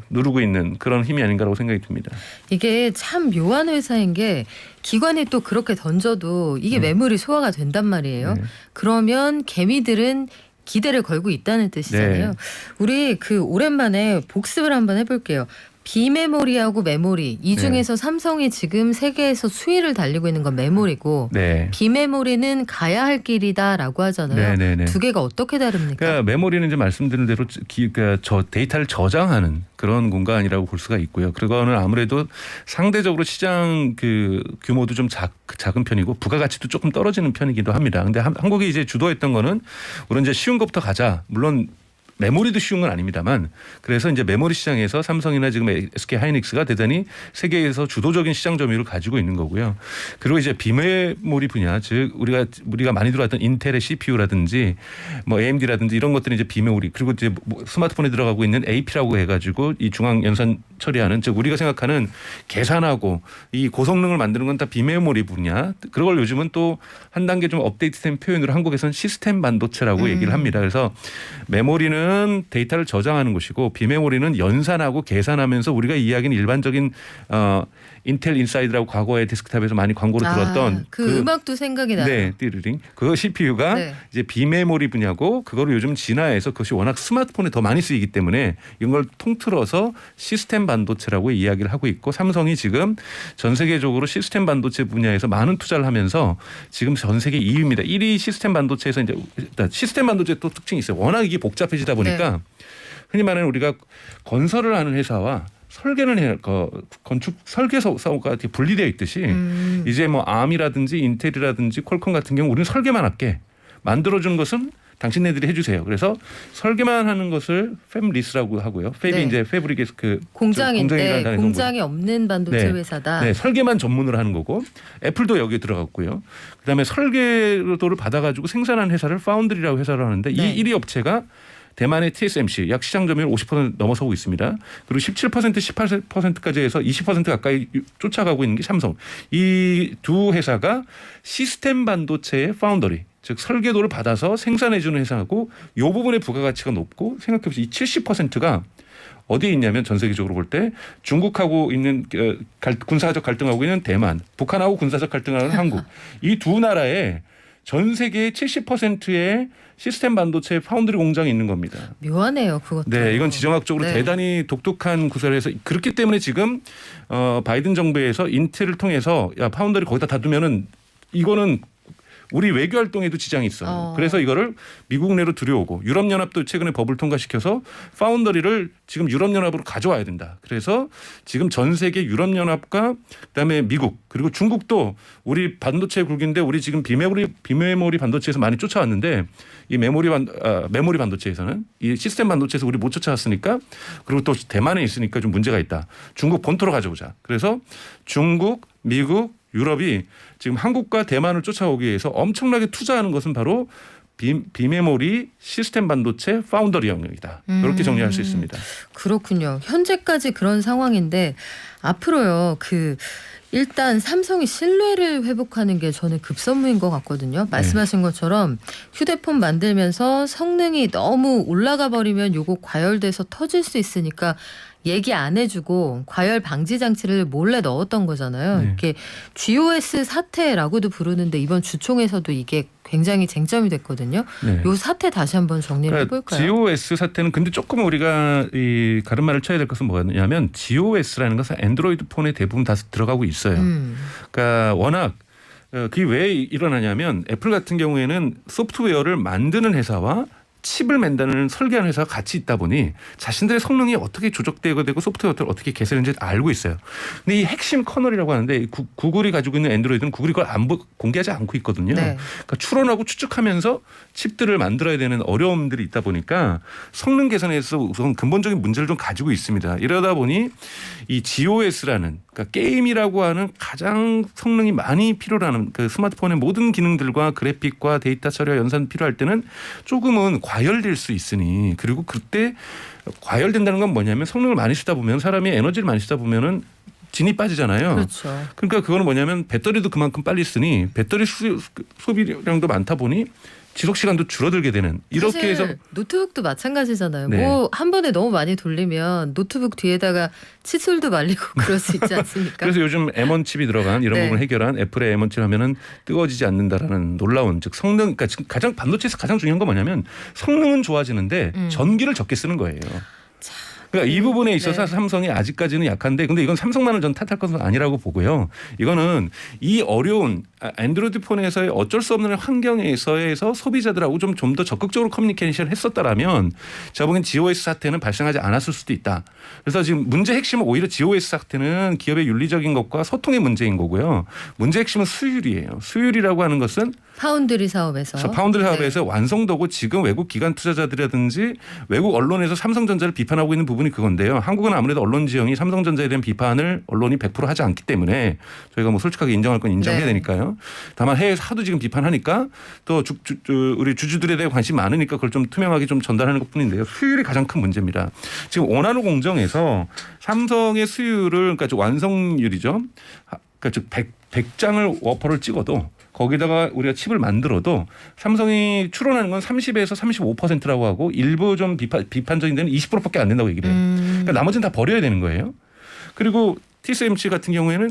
누르고 있는 그런 힘이 아닌가라고 생각이 듭니다. 이게 참 묘한 회사인 게 기관이 또 그렇게 던져도 이게 매물이 소화가 된단 말이에요. 네. 그러면 개미들은 기대를 걸고 있다는 뜻이잖아요. 네. 우리 그 오랜만에 복습을 한번 해볼게요. 비메모리하고 메모리 이 중에서 삼성이 지금 세계에서 수위를 달리고 있는 건 메모리고 네. 비메모리는 가야 할 길이다라고 하잖아요. 네. 두 개가 어떻게 다릅니까? 그러니까 메모리는 이제 말씀드린 대로 그러니까 데이터를 저장하는 그런 공간이라고 볼 수가 있고요. 그거는 아무래도 상대적으로 시장 그 규모도 좀 작은 편이고 부가가치도 조금 떨어지는 편이기도 합니다. 근데 한국이 이제 주도했던 거는 우선 이제 쉬운 것부터 가자. 물론 메모리도 쉬운 건 아닙니다만 그래서 이제 메모리 시장에서 삼성이나 지금 SK 하이닉스가 대단히 세계에서 주도적인 시장 점유율을 가지고 있는 거고요. 그리고 이제 비메모리 분야, 즉 우리가 많이 들어왔던 인텔의 CPU라든지 뭐 AMD라든지 이런 것들이 이제 비메모리, 그리고 이제 뭐 스마트폰에 들어가고 있는 AP라고 해가지고 이 중앙 연산 처리하는, 즉 우리가 생각하는 계산하고 이 고성능을 만드는 건 다 비메모리 분야. 그걸 요즘은 또 한 단계 좀 업데이트된 표현으로 한국에서는 시스템 반도체라고 얘기를 합니다. 그래서 메모리는 데이터를 저장하는 것이고 비메모리는 연산하고 계산하면서 우리가 이야기하는 일반적인 인텔 인사이드라고 과거에 데스크탑에서 많이 광고로 들었던 그 음악도 생각이 나요. 네, 띠르링. 그 CPU가 네. 이제 비메모리 분야고 그거를 요즘 진화해서 그것이 워낙 스마트폰에 더 많이 쓰이기 때문에 이런 걸 통틀어서 시스템 반도체라고 이야기를 하고 있고, 삼성이 지금 전 세계적으로 시스템 반도체 분야에서 많은 투자를 하면서 지금 전 세계 2위입니다. 1위 시스템 반도체에서 이제 일단 시스템 반도체 또 특징이 있어요. 워낙 이게 복잡해지다 보니까 네. 흔히 말하는 우리가 건설을 하는 회사와 설계는 해야 건축 설계서가 분리되어 있듯이 이제 뭐 암이라든지 인텔이라든지 퀄컴 같은 경우 우리는 설계만 할게, 만들어주는 것은 당신네들이 해주세요. 그래서 설계만 하는 것을 팹리스라고 하고요. 팹이 네. 이제 패브릭에서 그 공장인데 공장이라는 공장이 없는 반도체 네. 회사다. 네, 설계만 전문으로 하는 거고 애플도 여기에 들어갔고요. 그다음에 설계도를 받아가지고 생산한 회사를 파운드리라고 회사를 하는데 네. 이 1위 업체가 대만의 TSMC 약 시장 점유율 50% 넘어서고 있습니다. 그리고 17%, 18%까지 해서 20% 가까이 쫓아가고 있는 게 삼성. 이 두 회사가 시스템 반도체의 파운더리, 즉 설계도를 받아서 생산해주는 회사고 이 부분의 부가가치가 높고, 생각해보세요. 이 70%가 어디에 있냐면 전 세계적으로 볼 때 중국하고 있는 군사적 갈등하고 있는 대만, 북한하고 군사적 갈등하는 한국, 이 두 나라에 전 세계의 70%의 시스템 반도체 파운드리 공장이 있는 겁니다. 묘하네요, 그것도. 네, 이건 지정학적으로 네. 대단히 독특한 구설을 해서 그렇기 때문에 지금 바이든 정부에서 인텔을 통해서 야 파운드리 거기다 놔두면은 이거는 우리 외교 활동에도 지장이 있어요. 그래서 이거를 미국 내로 들여오고, 유럽연합도 최근에 법을 통과시켜서 파운더리를 지금 유럽연합으로 가져와야 된다. 그래서 지금 전 세계 유럽연합과 그다음에 미국 그리고 중국도 우리 반도체 굴기인데 우리 지금 비메모리 반도체에서 많이 쫓아왔는데 이 메모리 반도체에서는 이 시스템 반도체에서 우리 못 쫓아왔으니까, 그리고 또 대만에 있으니까 좀 문제가 있다. 중국 본토로 가져오자. 그래서 중국, 미국, 유럽이 지금 한국과 대만을 쫓아오기 위해서 엄청나게 투자하는 것은 바로 비메모리 시스템 반도체 파운더리 영역이다. 이렇게 정리할 수 있습니다. 그렇군요. 현재까지 그런 상황인데 앞으로요. 일단 삼성이 신뢰를 회복하는 게 저는 급선무인 것 같거든요. 말씀하신 것처럼 휴대폰 만들면서 성능이 너무 올라가 버리면 요거 과열돼서 터질 수 있으니까 얘기 안 해주고 과열 방지 장치를 몰래 넣었던 거잖아요. 네. 이게 GOS 사태라고도 부르는데 이번 주총에서도 이게 굉장히 쟁점이 됐거든요. 네. 요 사태 다시 한번 정리를 해볼까요? GOS 사태는 근데 조금 우리가 이 가름말을 쳐야 될 것은 뭐냐면 GOS라는 것은 안드로이드 폰에 대부분 다 들어가고 있어요. 그러니까 워낙 그게 왜 일어나냐면 애플 같은 경우에는 소프트웨어를 만드는 회사와 칩을 만드는 설계하는 회사가 같이 있다 보니 자신들의 성능이 어떻게 조작되고 되고 소프트웨어를 어떻게 개설하는지 알고 있어요. 근데 이 핵심 커널이라고 하는데 구글이 가지고 있는 안드로이드는 구글이 그걸 공개하지 않고 있거든요. 네. 그러니까 추론하고 추측하면서 칩들을 만들어야 되는 어려움들이 있다 보니까 성능 개선에서 우선 근본적인 문제를 좀 가지고 있습니다. 이러다 보니 이 GOS라는, 그러니까 게임이라고 하는 가장 성능이 많이 필요로 그 스마트폰의 모든 기능들과 그래픽과 데이터 처리와 연산 필요할 때는 조금은 과열될 수 있으니, 그리고 그때 과열된다는 건 뭐냐면 성능을 많이 쓰다 보면 사람이 에너지를 많이 쓰다 보면은 진이 빠지잖아요. 그렇죠. 그러니까 그거는 뭐냐면 배터리도 그만큼 빨리 쓰니 배터리 소비량도 많다 보니 지속 시간도 줄어들게 되는, 이렇게 사실 해서 노트북도 마찬가지잖아요. 네. 뭐 한 번에 너무 많이 돌리면 노트북 뒤에다가 칫솔도 말리고 그럴 수 있지 않습니까? 그래서 요즘 M1 칩이 들어간 이런 네. 부분을 해결한 애플의 M1 칩 하면은 뜨거워지지 않는다라는 놀라운, 즉 성능, 그러니까 지금 가장 반도체에서 가장 중요한 건 뭐냐면 성능은 좋아지는데 전기를 적게 쓰는 거예요. 그러니까 이 부분에 있어서 네. 삼성이 아직까지는 약한데, 근데 이건 삼성만을 전 탓할 것은 아니라고 보고요. 이거는 이 어려운 안드로이드 폰에서의 어쩔 수 없는 환경에서에서 소비자들하고 좀 더 적극적으로 커뮤니케이션을 했었다라면 제가 보기엔 GOS 사태는 발생하지 않았을 수도 있다. 그래서 지금 문제 핵심은 오히려 GOS 사태는 기업의 윤리적인 것과 소통의 문제인 거고요. 문제 핵심은 수율이에요. 수율이라고 하는 것은 파운드리 사업에서. 파운드리 사업에서 완성도고 지금 외국 기관 투자자들이라든지 외국 언론에서 삼성전자를 비판하고 있는 부분이 그건데요. 한국은 아무래도 언론 지형이 삼성전자에 대한 비판을 언론이 100% 하지 않기 때문에 저희가 뭐 솔직하게 인정할 건 인정해야 네. 되니까요. 다만 해외에서 하도 지금 비판하니까 또 우리 주주들에 대해 관심이 많으니까 그걸 좀 투명하게 좀 전달하는 것뿐인데요. 수율이 가장 큰 문제입니다. 지금 오나노 공정에서 삼성의 수율을 그러니까 완성률이죠. 그러니까 즉 100장을 워퍼를 찍어도 거기다가 우리가 칩을 만들어도 삼성이 추론하는 건 30에서 35%라고 하고 일부 좀 비판적인 데는 20%밖에 안 된다고 얘기를 해요. 그러니까 나머지는 다 버려야 되는 거예요. 그리고 TSMC 같은 경우에는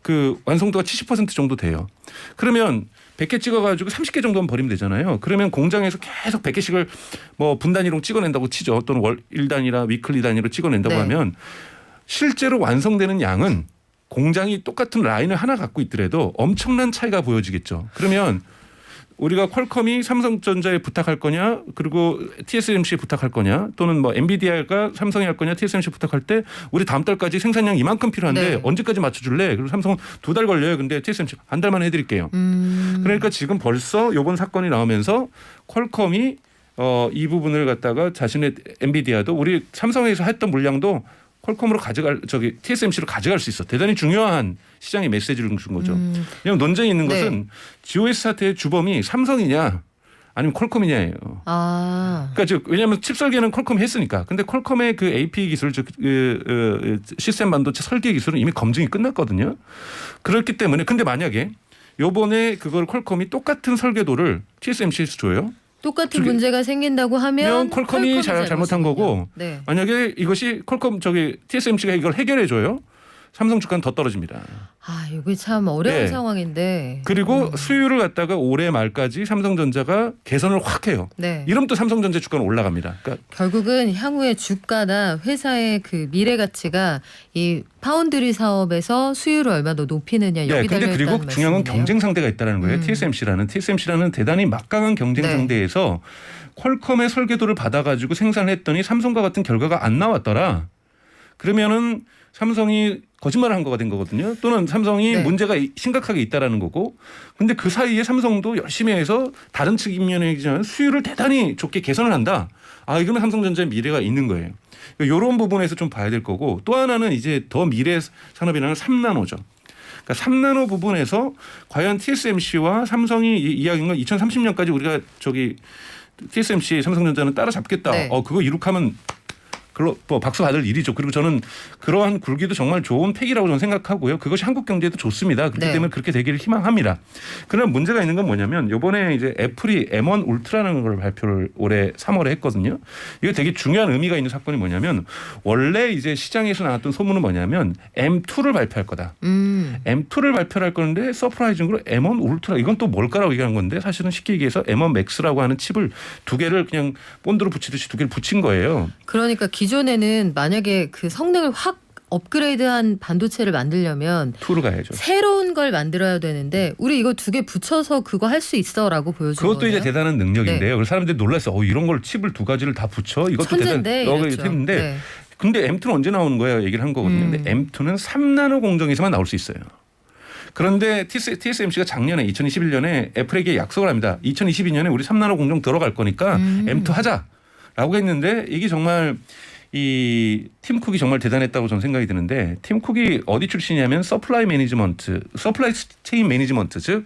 그 완성도가 70% 정도 돼요. 그러면 100개 찍어가지고 30개 정도만 버리면 되잖아요. 그러면 공장에서 계속 100개씩을 뭐 분 단위로 찍어낸다고 치죠. 또는 월 1단위나 위클리 단위로 찍어낸다고 네. 하면 실제로 완성되는 양은 공장이 똑같은 라인을 하나 갖고 있더라도 엄청난 차이가 보여지겠죠. 그러면 우리가 퀄컴이 삼성전자에 부탁할 거냐, 그리고 TSMC에 부탁할 거냐, 또는 뭐 엔비디아가 삼성이 할 거냐, TSMC 부탁할 때 우리 다음 달까지 생산량 이만큼 필요한데 네. 언제까지 맞춰줄래? 그리고 삼성은 2달 걸려요. 근데 TSMC 한 달만 해드릴게요. 그러니까 지금 벌써 이번 사건이 나오면서 퀄컴이 이 부분을 갖다가 자신의 엔비디아도 우리 삼성에서 했던 물량도 퀄컴으로 TSMC로 가져갈 수 있어. 대단히 중요한 시장의 메시지를 준 거죠. 그냥 논쟁이 있는 네. 것은 GOS 사태의 주범이 삼성이냐 아니면 퀄컴이냐예요. 아. 그러니까 왜냐하면 칩 설계는 퀄컴이 했으니까. 근데 퀄컴의 그 AP 기술, 즉 시스템 반도체 설계 기술은 이미 검증이 끝났거든요. 그렇기 때문에 근데 만약에 요번에 그걸 퀄컴이 똑같은 설계도를 TSMC에서 줘요. 똑같은 문제가 생긴다고 하면 퀄컴이 잘못한 거고 네. 만약에 이것이 퀄컴 TSMC가 이걸 해결해 줘요. 삼성 주가는 더 떨어집니다. 아, 이게 참 어려운 네. 상황인데. 그리고 수율을 갖다가 올해 말까지 삼성전자가 개선을 확 해요. 네. 이러면 또 삼성전자 주가는 올라갑니다. 그러니까 결국은 향후의 주가나 회사의 그 미래 가치가 이 파운드리 사업에서 수율을 얼마나 더 높이느냐 여기 근데 달려 그리고 있다는 중요한 건 말씀이네요. 경쟁 상대가 있다는 거예요. TSMC라는 대단히 막강한 경쟁 네. 상대에서 퀄컴의 설계도를 받아가지고 생산을 했더니 삼성과 같은 결과가 안 나왔더라. 그러면은 삼성이 거짓말을 한 거가 된 거거든요. 또는 삼성이 네. 문제가 심각하게 있다라는 거고. 근데 그 사이에 삼성도 열심히 해서 다른 측 면에는 수율을 대단히 좋게 개선을 한다. 아, 이러면 삼성전자의 미래가 있는 거예요. 이런 부분에서 좀 봐야 될 거고 또 하나는 이제 더 미래 산업이라는 3나노죠. 그러니까 3나노 부분에서 과연 TSMC와 삼성이 이야기한 건 2030년까지 우리가 TSMC 삼성전자는 따라잡겠다. 네. 그거 이룩하면 뭐 박수 받을 일이죠. 그리고 저는 그러한 굴기도 정말 좋은 팩이라고 저는 생각하고요. 그것이 한국 경제에도 좋습니다. 그렇기 네. 때문에 그렇게 되기를 희망합니다. 그러나 문제가 있는 건 뭐냐면 이번에 이제 애플이 M1 울트라라는 걸 발표를 올해 3월에 했거든요. 이거 되게 중요한 의미가 있는 사건이 뭐냐면 원래 이제 시장에서 나왔던 소문은 뭐냐면 M2를 발표할 거다. M2를 발표할 건데 서프라이징으로 M1 울트라 이건 또 뭘까라고 얘기하는 건데 사실은 쉽게 얘기해서 M1 맥스라고 하는 칩을 두 개를 그냥 본드로 붙이듯이 두 개를 붙인 거예요. 그러니까 기존에는 만약에 그 성능을 확 업그레이드한 반도체를 만들려면 2로 가야죠. 새로운 걸 만들어야 되는데 우리 이거 두 개 붙여서 그거 할 수 있어라고 보여준 그것도 거예요. 이제 대단한 능력인데요. 네. 그래서 사람들이 놀랐어요. 이런 걸 칩을 두 가지를 다 붙여? 이것도 천재인데 이랬죠. 했는데 네. 근데 M2는 언제 나오는 거야? 얘기를 한 거거든요. 근데 M2는 3나노 공정에서만 나올 수 있어요. 그런데 TSMC가 작년에 2021년에 애플에게 약속을 합니다. 2022년에 우리 3나노 공정 들어갈 거니까 M2 하자라고 했는데 이게 정말 이 팀 쿡이 정말 대단했다고 저는 생각이 드는데 팀 쿡이 어디 출신이냐면 서플라이 체인 매니지먼트 즉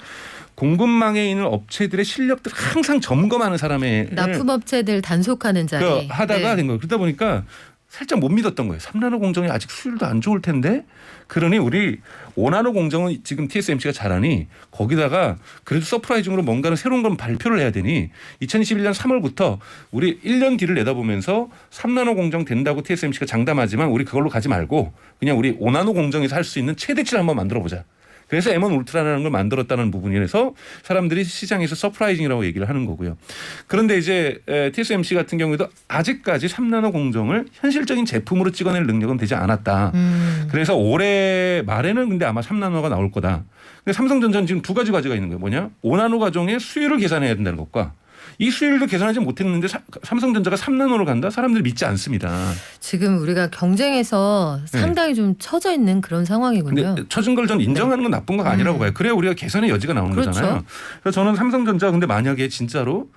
공급망에 있는 업체들의 실력들을 항상 점검하는 사람의 납품업체들 단속하는 자리. 하다가 네. 된 거예요. 그러다 보니까 살짝 못 믿었던 거예요. 3나노 공정이 아직 수율도 안 좋을 텐데 그러니 우리 5나노 공정은 지금 TSMC가 잘하니 거기다가 그래도 서프라이징으로 뭔가는 새로운 건 발표를 해야 되니 2021년 3월부터 우리 1년 뒤를 내다보면서 3나노 공정 된다고 TSMC가 장담하지만 우리 그걸로 가지 말고 그냥 우리 5나노 공정에서 할 수 있는 최대치를 한번 만들어보자. 그래서 M1 울트라라는 걸 만들었다는 부분이라서 사람들이 시장에서 서프라이징이라고 얘기를 하는 거고요. 그런데 이제 TSMC 같은 경우에도 아직까지 3나노 공정을 현실적인 제품으로 찍어낼 능력은 되지 않았다. 그래서 올해 말에는 근데 아마 3나노가 나올 거다. 근데 삼성전자는 지금 두 가지 과제가 있는 거예요. 뭐냐? 5나노 과정의 수율을 계산해야 된다는 것과 이 수율도 개선하지 못했는데 삼성전자가 3나노로 간다? 사람들이 믿지 않습니다. 지금 우리가 경쟁에서 상당히 좀 처져 있는 그런 상황이군요. 근데 처진 걸 전 인정하는 건 나쁜 거 아니라고 봐요. 그래야 우리가 개선의 여지가 나오는 그렇죠. 거잖아요. 그래서 저는 삼성전자 근데 만약에 진짜로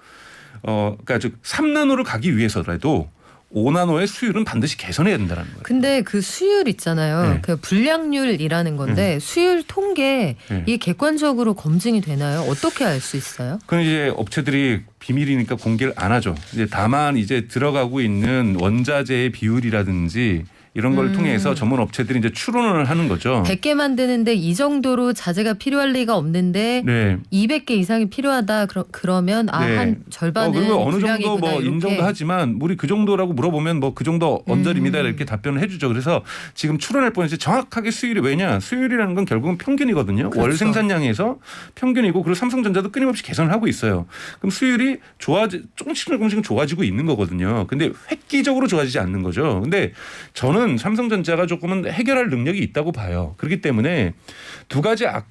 그러니까 즉 3나노를 가기 위해서라도 5나노의 수율은 반드시 개선해야 된다는 거예요. 근데 그 수율 있잖아요. 네. 그 불량률이라는 건데 수율 통계 이게 객관적으로 검증이 되나요? 어떻게 알 수 있어요? 그건 이제 업체들이 비밀이니까 공개를 안 하죠. 이제 다만 이제 들어가고 있는 원자재의 비율이라든지 이런 걸 통해서 전문 업체들이 이제 추론을 하는 거죠. 100개 만드는데 이 정도로 자재가 필요할 리가 없는데 네. 200개 이상이 필요하다. 그러면 네. 한 절반은 그리고 어느 정도 불량이구나, 뭐 이렇게. 인정도 하지만 우리 그 정도라고 물어보면 뭐 그 정도 언저리입니다 이렇게 답변을 해주죠. 그래서 지금 추론할 뻔했지 정확하게 수율이 왜냐? 수율이라는 건 결국은 평균이거든요. 그렇죠. 월 생산량에서 평균이고 그리고 삼성전자도 끊임없이 개선을 하고 있어요. 그럼 수율이 조금씩은 좋아지고 있는 거거든요. 근데 획기적으로 좋아지지 않는 거죠. 근데 저는 삼성전자가 조금은 해결할 능력이 있다고 봐요. 그렇기 때문에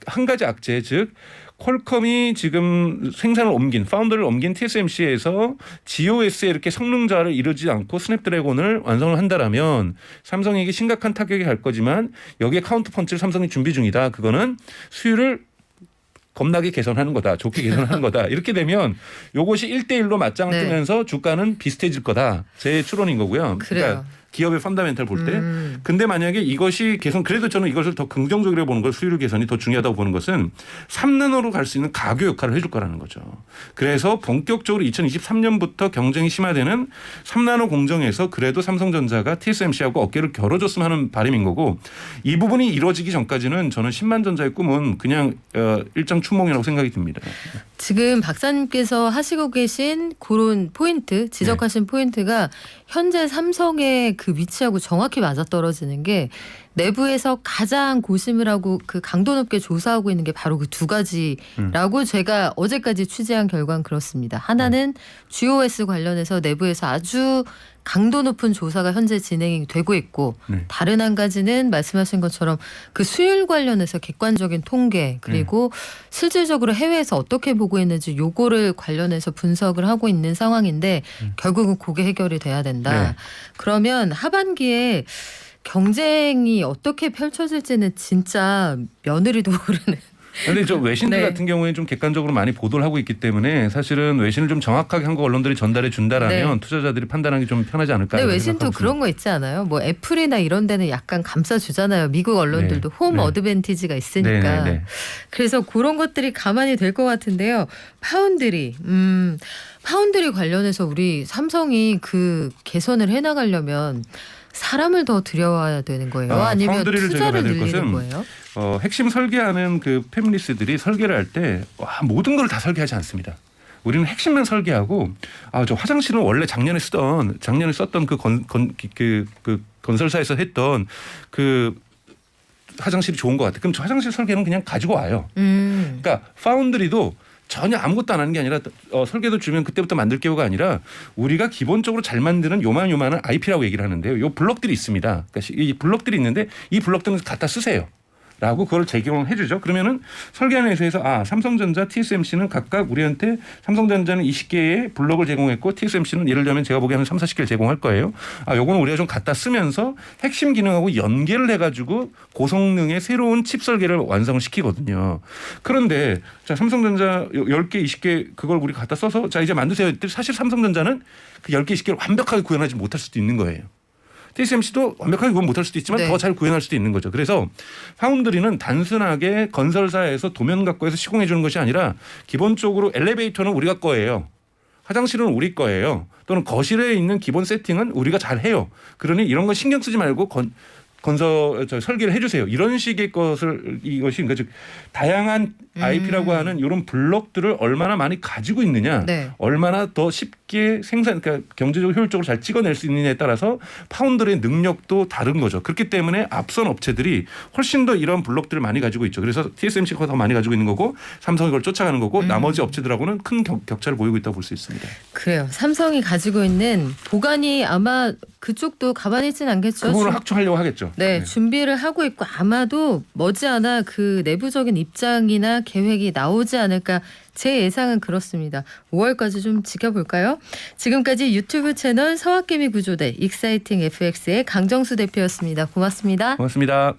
한 가지 악재 즉 퀄컴이 지금 생산을 옮긴 파운더를 옮긴 TSMC에서 GOS에 이렇게 성능자를 이루지 않고 스냅드래곤을 완성을 한다라면 삼성에게 심각한 타격이 갈 거지만 여기에 카운터 펀치를 삼성이 준비 중이다. 그거는 수율을 겁나게 개선하는 거다. 좋게 개선하는 거다. 이렇게 되면 이것이 1대1로 맞짱을 네. 뜨면서 주가는 비슷해질 거다. 제 추론인 거고요. 그래요. 그러니까 기업의 펀다멘탈 볼 때. 근데 만약에 이것이 개선 그래도 저는 이것을 더 긍정적으로 보는 걸 수율 개선이 더 중요하다고 보는 것은 3나노로 갈 수 있는 가교 역할을 해줄 거라는 거죠. 그래서 본격적으로 2023년부터 경쟁이 심화되는 3나노 공정에서 그래도 삼성전자가 TSMC하고 어깨를 겨뤄줬으면 하는 바람인 거고 이 부분이 이루어지기 전까지는 저는 10만 전자의 꿈은 그냥 일장 춘몽이라고 생각이 듭니다. 지금 박사님께서 하시고 계신 그런 포인트, 지적하신 포인트가 현재 삼성의 그 위치하고 정확히 맞아떨어지는 게 내부에서 가장 고심을 하고 그 강도 높게 조사하고 있는 게 바로 그 두 가지라고 제가 어제까지 취재한 결과는 그렇습니다. 하나는 GOS 관련해서 내부에서 아주 강도 높은 조사가 현재 진행이 되고 있고 다른 한 가지는 말씀하신 것처럼 그 수율 관련해서 객관적인 통계 그리고 실질적으로 해외에서 어떻게 보고 있는지 요거를 관련해서 분석을 하고 있는 상황인데 결국은 그게 해결이 돼야 된다. 네. 그러면 하반기에 경쟁이 어떻게 펼쳐질지는 진짜 며느리도 모르는. 그런데 저 외신들 네. 같은 경우에 좀 객관적으로 많이 보도를 하고 있기 때문에 사실은 외신을 좀 정확하게 한국 언론들이 전달해 준다라면 네. 투자자들이 판단하기 좀 편하지 않을까. 근데 이런 외신도 생각하고 그런 거 있지 않아요? 뭐 애플이나 이런 데는 약간 감싸주잖아요. 미국 언론들도 네. 홈 네. 어드밴티지가 있으니까. 네, 네, 네. 그래서 그런 것들이 가만히 될 것 같은데요. 파운드리 관련해서 우리 삼성이 그 개선을 해나가려면 사람을 더 들여와야 되는 거예요? 아니면 파운드리를 저희가 투자를 봐야 될 늘리는 것은 거예요? 핵심 설계하는 그 패밀리스들이 설계를 할 때 모든 걸 다 설계하지 않습니다. 우리는 핵심만 설계하고 저 화장실은 원래 작년에 썼던 그 건설사에서 했던 그 화장실이 좋은 것 같아. 그럼 저 화장실 설계는 그냥 가지고 와요. 그러니까 파운드리도 전혀 아무것도 안 하는 게 아니라 설계도 주면 그때부터 만들게요가 아니라 우리가 기본적으로 잘 만드는 요만한 IP라고 얘기를 하는데요. 요 블럭들이 있습니다. 그러니까 이 블럭들이 있는데 이 블럭들은 갖다 쓰세요. 라고 그걸 제공을 해주죠. 그러면은 설계하는 회사에서 삼성전자, TSMC는 각각 우리한테 삼성전자는 20개의 블록을 제공했고 TSMC는 예를 들면 제가 보기에는 30, 40개를 제공할 거예요. 요거는 우리가 좀 갖다 쓰면서 핵심 기능하고 연계를 해가지고 고성능의 새로운 칩 설계를 완성을 시키거든요. 그런데 자 삼성전자 10개, 20개 그걸 우리 갖다 써서 자 이제 만드세요. 사실 삼성전자는 그 10개, 20개를 완벽하게 구현하지 못할 수도 있는 거예요. TSMC도 완벽하게 구현 못할 수도 있지만 네. 더 잘 구현할 수도 있는 거죠. 그래서 파운드리는 단순하게 건설사에서 도면 갖고 해서 시공해 주는 것이 아니라 기본적으로 엘리베이터는 우리가 거예요. 화장실은 우리 거예요. 또는 거실에 있는 기본 세팅은 우리가 잘 해요. 그러니 이런 거 신경 쓰지 말고 설계를 해주세요. 이런 식의 이것이 그러니까 즉 다양한 IP라고 하는 이런 블록들을 얼마나 많이 가지고 있느냐, 네. 얼마나 더 쉽게 그러니까 경제적으로 효율적으로 잘 찍어낼 수 있느냐에 따라서 파운드의 능력도 다른 거죠. 그렇기 때문에 앞선 업체들이 훨씬 더 이런 블록들을 많이 가지고 있죠. 그래서 TSMC가 더 많이 가지고 있는 거고 삼성이 그걸 쫓아가는 거고 나머지 업체들하고는 큰 격차를 보이고 있다고 볼 수 있습니다. 그래요. 삼성이 가지고 있는 보관이 아마 그쪽도 가만히 있진 않겠죠. 그 부분을 확충하려고 하겠죠. 네, 준비를 하고 있고 아마도 머지않아 그 내부적인 입장이나 계획이 나오지 않을까 제 예상은 그렇습니다. 5월까지 좀 지켜볼까요? 지금까지 유튜브 채널 서학개미 구조대 익사이팅 FX의 강정수 대표였습니다. 고맙습니다. 고맙습니다.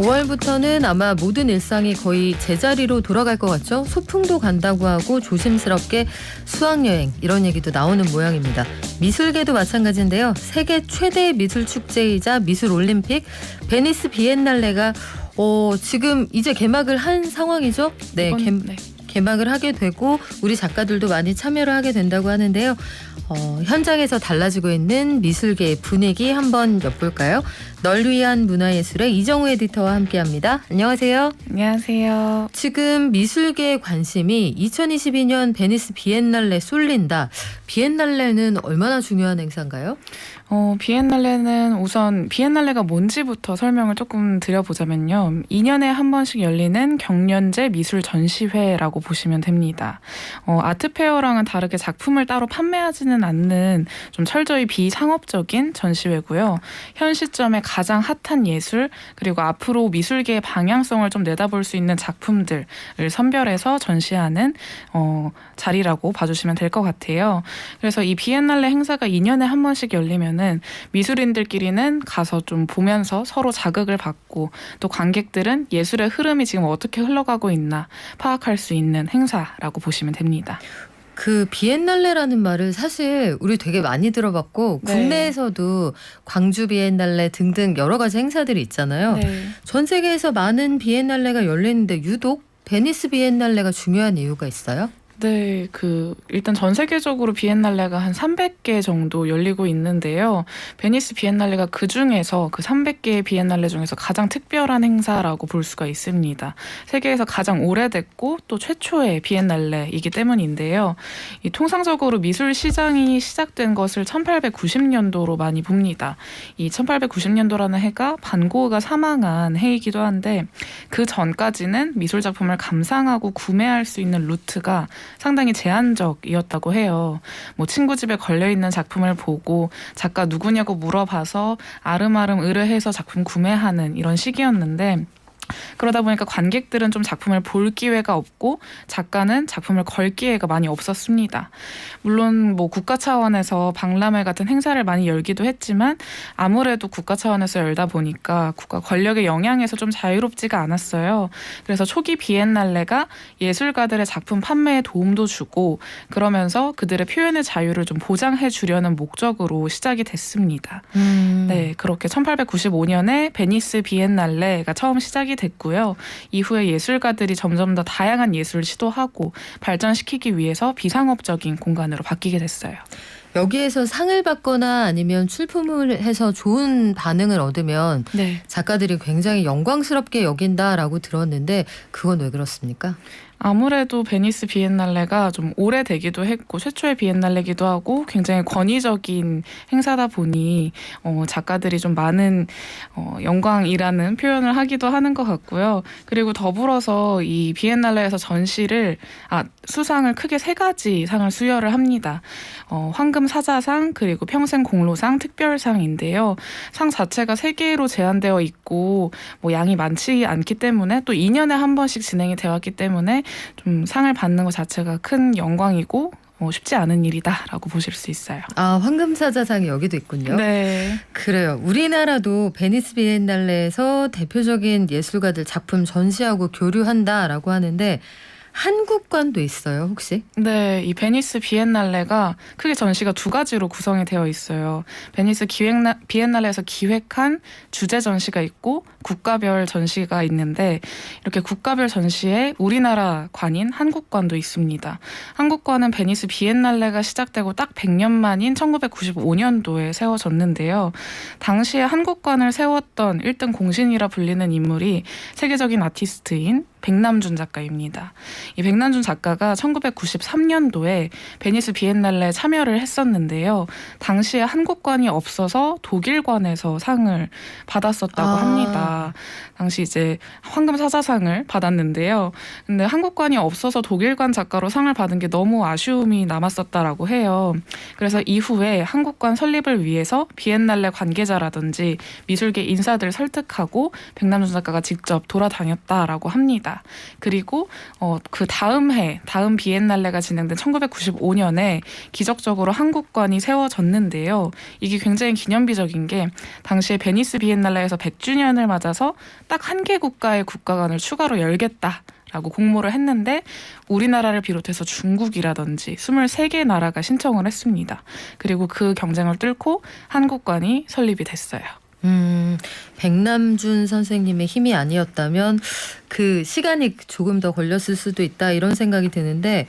5월부터는 아마 모든 일상이 거의 제자리로 돌아갈 것 같죠? 소풍도 간다고 하고 조심스럽게 수학여행 이런 얘기도 나오는 모양입니다. 미술계도 마찬가지인데요. 세계 최대 미술 축제이자 미술 올림픽 베니스 비엔날레가 지금 이제 개막을 한 상황이죠? 네, 개막을 하게 되고 우리 작가들도 많이 참여를 하게 된다고 하는데요. 현장에서 달라지고 있는 미술계의 분위기 한번 엿볼까요? 널 위한 문화예술의 이정우 에디터와 함께합니다. 안녕하세요. 안녕하세요. 지금 미술계의 관심이 2022년 베니스 비엔날레 쏠린다. 비엔날레는 얼마나 중요한 행사인가요? 비엔날레는 우선 비엔날레가 뭔지부터 설명을 조금 드려보자면요. 2년에 한 번씩 열리는 경연제 미술 전시회라고 보시면 됩니다. 아트페어랑은 다르게 작품을 따로 판매하지는 않는 좀 철저히 비상업적인 전시회고요. 현 시점에 가장 핫한 예술 그리고 앞으로 미술계의 방향성을 좀 내다볼 수 있는 작품들을 선별해서 전시하는 자리라고 봐주시면 될 것 같아요. 그래서 이 비엔날레 행사가 2년에 한 번씩 열리면은 미술인들끼리는 가서 좀 보면서 서로 자극을 받고 또 관객들은 예술의 흐름이 지금 어떻게 흘러가고 있나 파악할 수 있는 행사라고 보시면 됩니다. 그 비엔날레라는 말을 사실 우리 되게 많이 들어봤고 네. 국내에서도 광주 비엔날레 등등 여러 가지 행사들이 있잖아요. 네. 전 세계에서 많은 비엔날레가 열리는데 유독 베니스 비엔날레가 중요한 이유가 있어요? 네, 일단 전 세계적으로 비엔날레가 한 300개 정도 열리고 있는데요. 베니스 비엔날레가 그 중에서 그 300개의 비엔날레 중에서 가장 특별한 행사라고 볼 수가 있습니다. 세계에서 가장 오래됐고 또 최초의 비엔날레이기 때문인데요. 이 통상적으로 미술 시장이 시작된 것을 1890년도로 많이 봅니다. 이 1890년도라는 해가 반 고흐가 사망한 해이기도 한데 그 전까지는 미술 작품을 감상하고 구매할 수 있는 루트가 상당히 제한적이었다고 해요. 뭐 친구 집에 걸려있는 작품을 보고 작가 누구냐고 물어봐서 아름아름 의뢰해서 작품 구매하는 이런 시기였는데 그러다 보니까 관객들은 좀 작품을 볼 기회가 없고 작가는 작품을 걸 기회가 많이 없었습니다. 물론 뭐 국가 차원에서 박람회 같은 행사를 많이 열기도 했지만 아무래도 국가 차원에서 열다 보니까 국가 권력의 영향에서 좀 자유롭지가 않았어요. 그래서 초기 비엔날레가 예술가들의 작품 판매에 도움도 주고 그러면서 그들의 표현의 자유를 좀 보장해 주려는 목적으로 시작이 됐습니다. 네, 그렇게 1895년에 베니스 비엔날레가 처음 시작이 됐고요. 이후에 예술가들이 점점 더 다양한 예술을 시도하고 발전시키기 위해서 비상업적인 공간으로 바뀌게 됐어요. 여기에서 상을 받거나 아니면 출품을 해서 좋은 반응을 얻으면 네. 작가들이 굉장히 영광스럽게 여긴다라고 들었는데 그건 왜 그렇습니까? 아무래도 베니스 비엔날레가 좀 오래되기도 했고 최초의 비엔날레기도 하고 굉장히 권위적인 행사다 보니 작가들이 좀 많은 영광이라는 표현을 하기도 하는 것 같고요. 그리고 더불어서 이 비엔날레에서 수상을 크게 3가지 상을 수여를 합니다. 황금 사자상 그리고 평생 공로상 특별상인데요. 상 자체가 3개로 제한되어 있고 뭐 양이 많지 않기 때문에 또 2년에 한 번씩 진행이 되어 왔기 때문에 좀 상을 받는 것 자체가 큰 영광이고 쉽지 않은 일이다라고 보실 수 있어요. 아, 황금사자상이 여기도 있군요. 네. 그래요. 우리나라도 베니스 비엔날레에서 대표적인 예술가들 작품 전시하고 교류한다라고 하는데 한국관도 있어요, 혹시? 네, 이 베니스 비엔날레가 크게 전시가 2가지로 구성이 되어 있어요. 베니스 비엔날레에서 기획한 주제 전시가 있고 국가별 전시가 있는데 이렇게 국가별 전시에 우리나라 관인 한국관도 있습니다. 한국관은 베니스 비엔날레가 시작되고 딱 100년 만인 1995년도에 세워졌는데요. 당시에 한국관을 세웠던 1등 공신이라 불리는 인물이 세계적인 아티스트인 백남준 작가입니다. 이 백남준 작가가 1993년도에 베니스 비엔날레에 참여를 했었는데요. 당시에 한국관이 없어서 독일관에서 상을 받았었다고 합니다. 당시 이제 황금사자상을 받았는데요. 근데 한국관이 없어서 독일관 작가로 상을 받은 게 너무 아쉬움이 남았었다라고 해요. 그래서 이후에 한국관 설립을 위해서 비엔날레 관계자라든지 미술계 인사들을 설득하고 백남준 작가가 직접 돌아다녔다라고 합니다. 그리고 그 다음 비엔날레가 진행된 1995년에 기적적으로 한국관이 세워졌는데요. 이게 굉장히 기념비적인 게 당시에 베니스 비엔날레에서 100주년을 맞아서 딱 한 개 국가의 국가관을 추가로 열겠다라고 공모를 했는데 우리나라를 비롯해서 중국이라든지 23개 나라가 신청을 했습니다. 그리고 그 경쟁을 뚫고 한국관이 설립이 됐어요. 백남준 선생님의 힘이 아니었다면 그 시간이 조금 더 걸렸을 수도 있다 이런 생각이 드는데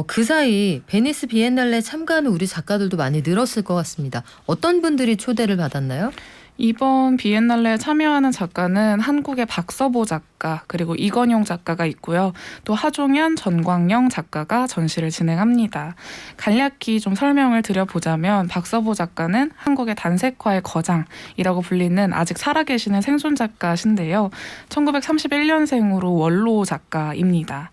그 사이 베니스 비엔날레 참가하는 우리 작가들도 많이 늘었을 것 같습니다. 어떤 분들이 초대를 받았나요? 이번 비엔날레에 참여하는 작가는 한국의 박서보 작가 그리고 이건용 작가가 있고요. 또 하종현, 전광영 작가가 전시를 진행합니다. 간략히 좀 설명을 드려보자면 박서보 작가는 한국의 단색화의 거장이라고 불리는 아직 살아계시는 생존 작가신데요. 1931년생으로 원로 작가입니다.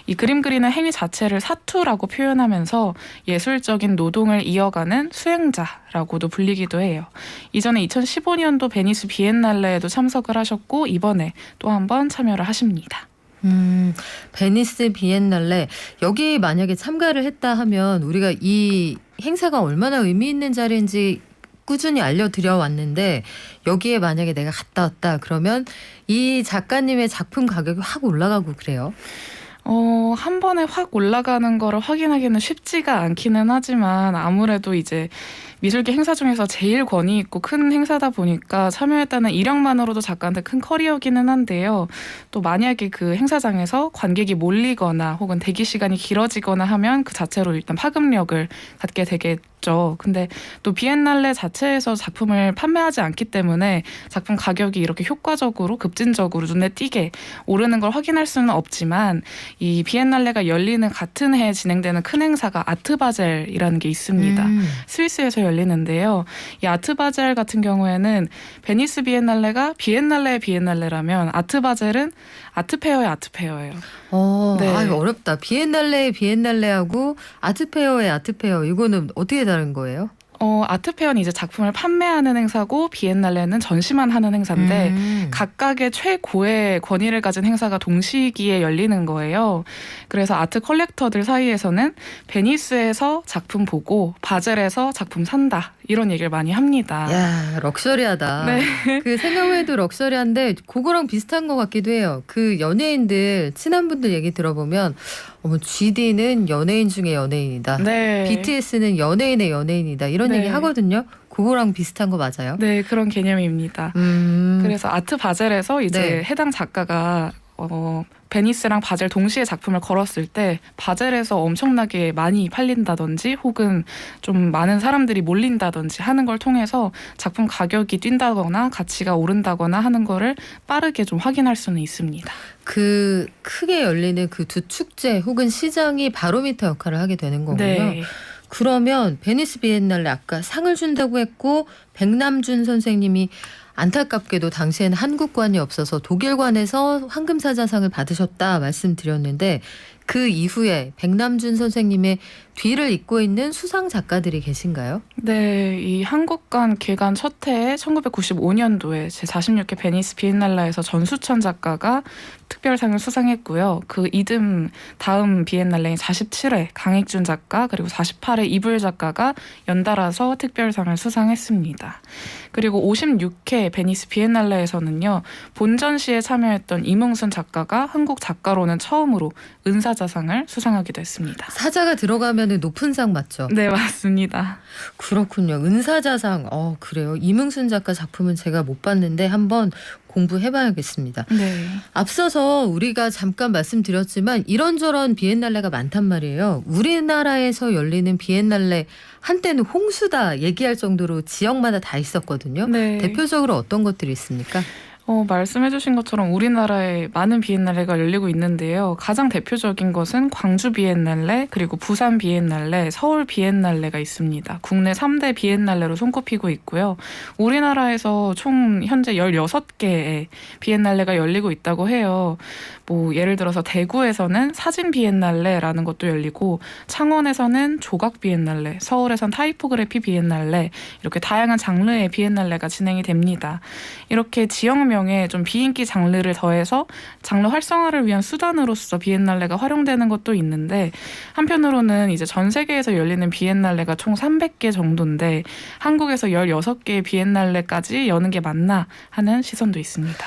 이 그림 그리는 행위 자체를 사투라고 표현하면서 예술적인 노동을 이어가는 수행자라고도 불리기도 해요. 이전에 2015년도 베니스 비엔날레에도 참석을 하셨고 이번에 또 한 번 참여를 하십니다. 베니스 비엔날레 여기 만약에 참가를 했다 하면 우리가 이 행사가 얼마나 의미 있는 자리인지 꾸준히 알려드려 왔는데 여기에 만약에 내가 갔다 왔다 그러면 이 작가님의 작품 가격이 확 올라가고 그래요? 한 번에 확 올라가는 거를 확인하기는 쉽지가 않기는 하지만 아무래도 이제 미술계 행사 중에서 제일 권위 있고 큰 행사다 보니까 참여했다는 이력만으로도 작가한테 큰 커리어기는 한데요. 또 만약에 그 행사장에서 관객이 몰리거나 혹은 대기 시간이 길어지거나 하면 그 자체로 일단 파급력을 갖게 되겠죠. 근데 또 비엔날레 자체에서 작품을 판매하지 않기 때문에 작품 가격이 이렇게 효과적으로 급진적으로 눈에 띄게 오르는 걸 확인할 수는 없지만 이 비엔날레가 열리는 같은 해에 진행되는 큰 행사가 아트바젤이라는 게 있습니다. 스위스에서 열리는데요. 이 아트바젤 같은 경우에는 베니스 비엔날레가 비엔날레의 비엔날레라면 아트바젤은 아트페어의 아트페어예요. 네. 네. 어렵다. 비엔날레의 비엔날레하고 아트페어의 아트페어 이거는 어떻게 다른 거예요? 아트페어는 이제 작품을 판매하는 행사고 비엔날레는 전시만 하는 행사인데 각각의 최고의 권위를 가진 행사가 동시기에 열리는 거예요. 그래서 아트 컬렉터들 사이에서는 베니스에서 작품 보고 바젤에서 작품 산다 이런 얘기를 많이 합니다. 야, 럭셔리하다. 네. 그 생각해도 럭셔리한데 그거랑 비슷한 것 같기도 해요. 그 연예인들 친한 분들 얘기 들어보면 GD는 연예인 중에 연예인이다. 네. BTS는 연예인의 연예인이다. 이런 네. 얘기 하거든요. 그거랑 비슷한 거 맞아요? 네, 그런 개념입니다. 그래서 아트 바젤에서 이제 네. 해당 작가가 베니스랑 바젤 동시에 작품을 걸었을 때 바젤에서 엄청나게 많이 팔린다든지 혹은 좀 많은 사람들이 몰린다든지 하는 걸 통해서 작품 가격이 뛴다거나 가치가 오른다거나 하는 거를 빠르게 좀 확인할 수는 있습니다. 그 크게 열리는 그 두 축제 혹은 시장이 바로미터 역할을 하게 되는 거군요. 네. 그러면 베니스 비엔날레 아까 상을 준다고 했고 백남준 선생님이 안타깝게도 당시에는 한국관이 없어서 독일관에서 황금사자상을 받으셨다 말씀드렸는데 그 이후에 백남준 선생님의 뒤를 잇고 있는 수상 작가들이 계신가요? 네, 이 한국관 개관 첫 해에 1995년도에 제46회 베니스 비엔날레에서 전수천 작가가 특별상을 수상했고요. 그 이듬 다음 비엔날레인 47회 강익준 작가 그리고 48회 이불 작가가 연달아서 특별상을 수상했습니다. 그리고 56회 베니스 비엔날레에서는요. 본전시에 참여했던 이몽순 작가가 한국 작가로는 처음으로 은사자상을 수상하기도 했습니다. 사자가 들어가면 높은 상 맞죠? 네, 맞습니다. 그렇군요. 은사자상. 그래요. 이몽순 작가 작품은 제가 못 봤는데 한번 공부해봐야겠습니다. 네. 앞서서 우리가 잠깐 말씀드렸지만 이런저런 비엔날레가 많단 말이에요. 우리나라에서 열리는 비엔날레 한때는 홍수다 얘기할 정도로 지역마다 다 있었거든요. 네. 대표적으로 어떤 것들이 있습니까? 말씀해주신 것처럼 우리나라에 많은 비엔날레가 열리고 있는데요. 가장 대표적인 것은 광주 비엔날레, 그리고 부산 비엔날레, 서울 비엔날레가 있습니다. 국내 3대 비엔날레로 손꼽히고 있고요. 우리나라에서 총 현재 16개의 비엔날레가 열리고 있다고 해요. 뭐 예를 들어서 대구에서는 사진 비엔날레라는 것도 열리고, 창원에서는 조각 비엔날레, 서울에선 타이포그래피 비엔날레, 이렇게 다양한 장르의 비엔날레가 진행이 됩니다. 이렇게 지역명에 좀 비인기 장르를 더해서 장르 활성화를 위한 수단으로서 비엔날레가 활용되는 것도 있는데, 한편으로는 이제 전 세계에서 열리는 비엔날레가 총 300개 정도인데 한국에서 16개의 비엔날레까지 여는 게 맞나 하는 시선도 있습니다.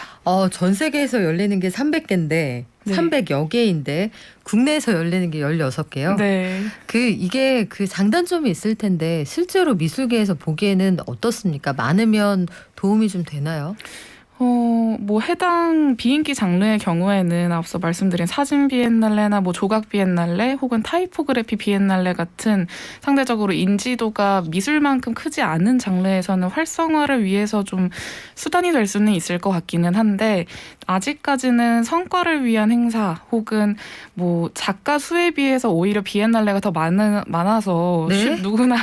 전 세계에서 열리는 게 300개인데 네. 300여 개인데 국내에서 열리는 게 16개요. 네. 이게 장단점이 있을 텐데 실제로 미술계에서 보기에는 어떻습니까? 많으면 도움이 좀 되나요? 뭐 해당 비인기 장르의 경우에는 앞서 말씀드린 사진 비엔날레나 뭐 조각 비엔날레 혹은 타이포그래피 비엔날레 같은 상대적으로 인지도가 미술만큼 크지 않은 장르에서는 활성화를 위해서 좀 수단이 될 수는 있을 것 같기는 한데, 아직까지는 성과를 위한 행사 혹은 뭐 작가 수에 비해서 오히려 비엔날레가 더 많아서 네? 누구나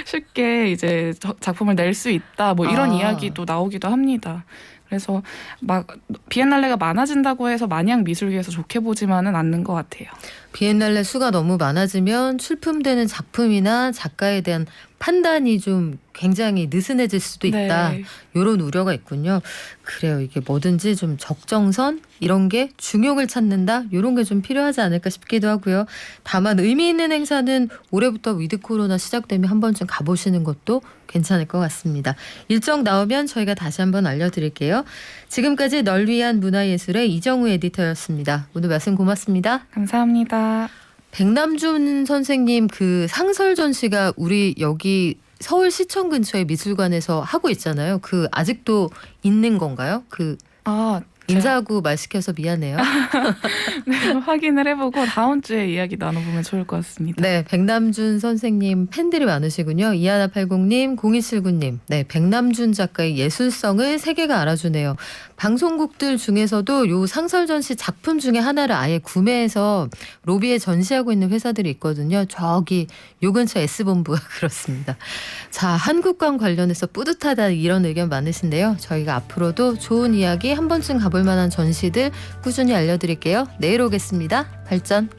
쉽게 이제 작품을 낼 수 있다, 뭐 이런 아. 이야기도 나오기도 합니다. 그래서 막 비엔날레가 많아진다고 해서 마냥 미술계에서 좋게 보지만은 않는 것 같아요. 비엔날레 수가 너무 많아지면 출품되는 작품이나 작가에 대한 판단이 좀 굉장히 느슨해질 수도 있다. 네. 이런 우려가 있군요. 그래요. 이게 뭐든지 좀 적정선 이런 게 중용을 찾는다. 이런 게 좀 필요하지 않을까 싶기도 하고요. 다만 의미 있는 행사는 올해부터 위드 코로나 시작되면 한 번쯤 가보시는 것도 괜찮을 것 같습니다. 일정 나오면 저희가 다시 한번 알려드릴게요. 지금까지 널 위한 문화예술의 이정우 에디터였습니다. 오늘 말씀 고맙습니다. 감사합니다. 백남준 선생님 상설 전시가 우리 여기 서울시청 근처의 미술관에서 하고 있잖아요. 아직도 있는 건가요? 인사하고 말 시켜서 미안해요. 네, 확인을 해보고 다음 주에 이야기 나눠보면 좋을 것 같습니다. 네, 백남준 선생님 팬들이 많으시군요. 2180님, 0279님. 네, 백남준 작가의 예술성을 세계가 알아주네요. 방송국들 중에서도 요 상설 전시 작품 중에 하나를 아예 구매해서 로비에 전시하고 있는 회사들이 있거든요. 저기 요 근처 S본부가 그렇습니다. 자, 한국관 관련해서 뿌듯하다 이런 의견 많으신데요. 저희가 앞으로도 좋은 이야기 한 번쯤 가볼 만한 전시들 꾸준히 알려드릴게요. 내일 오겠습니다. 발전.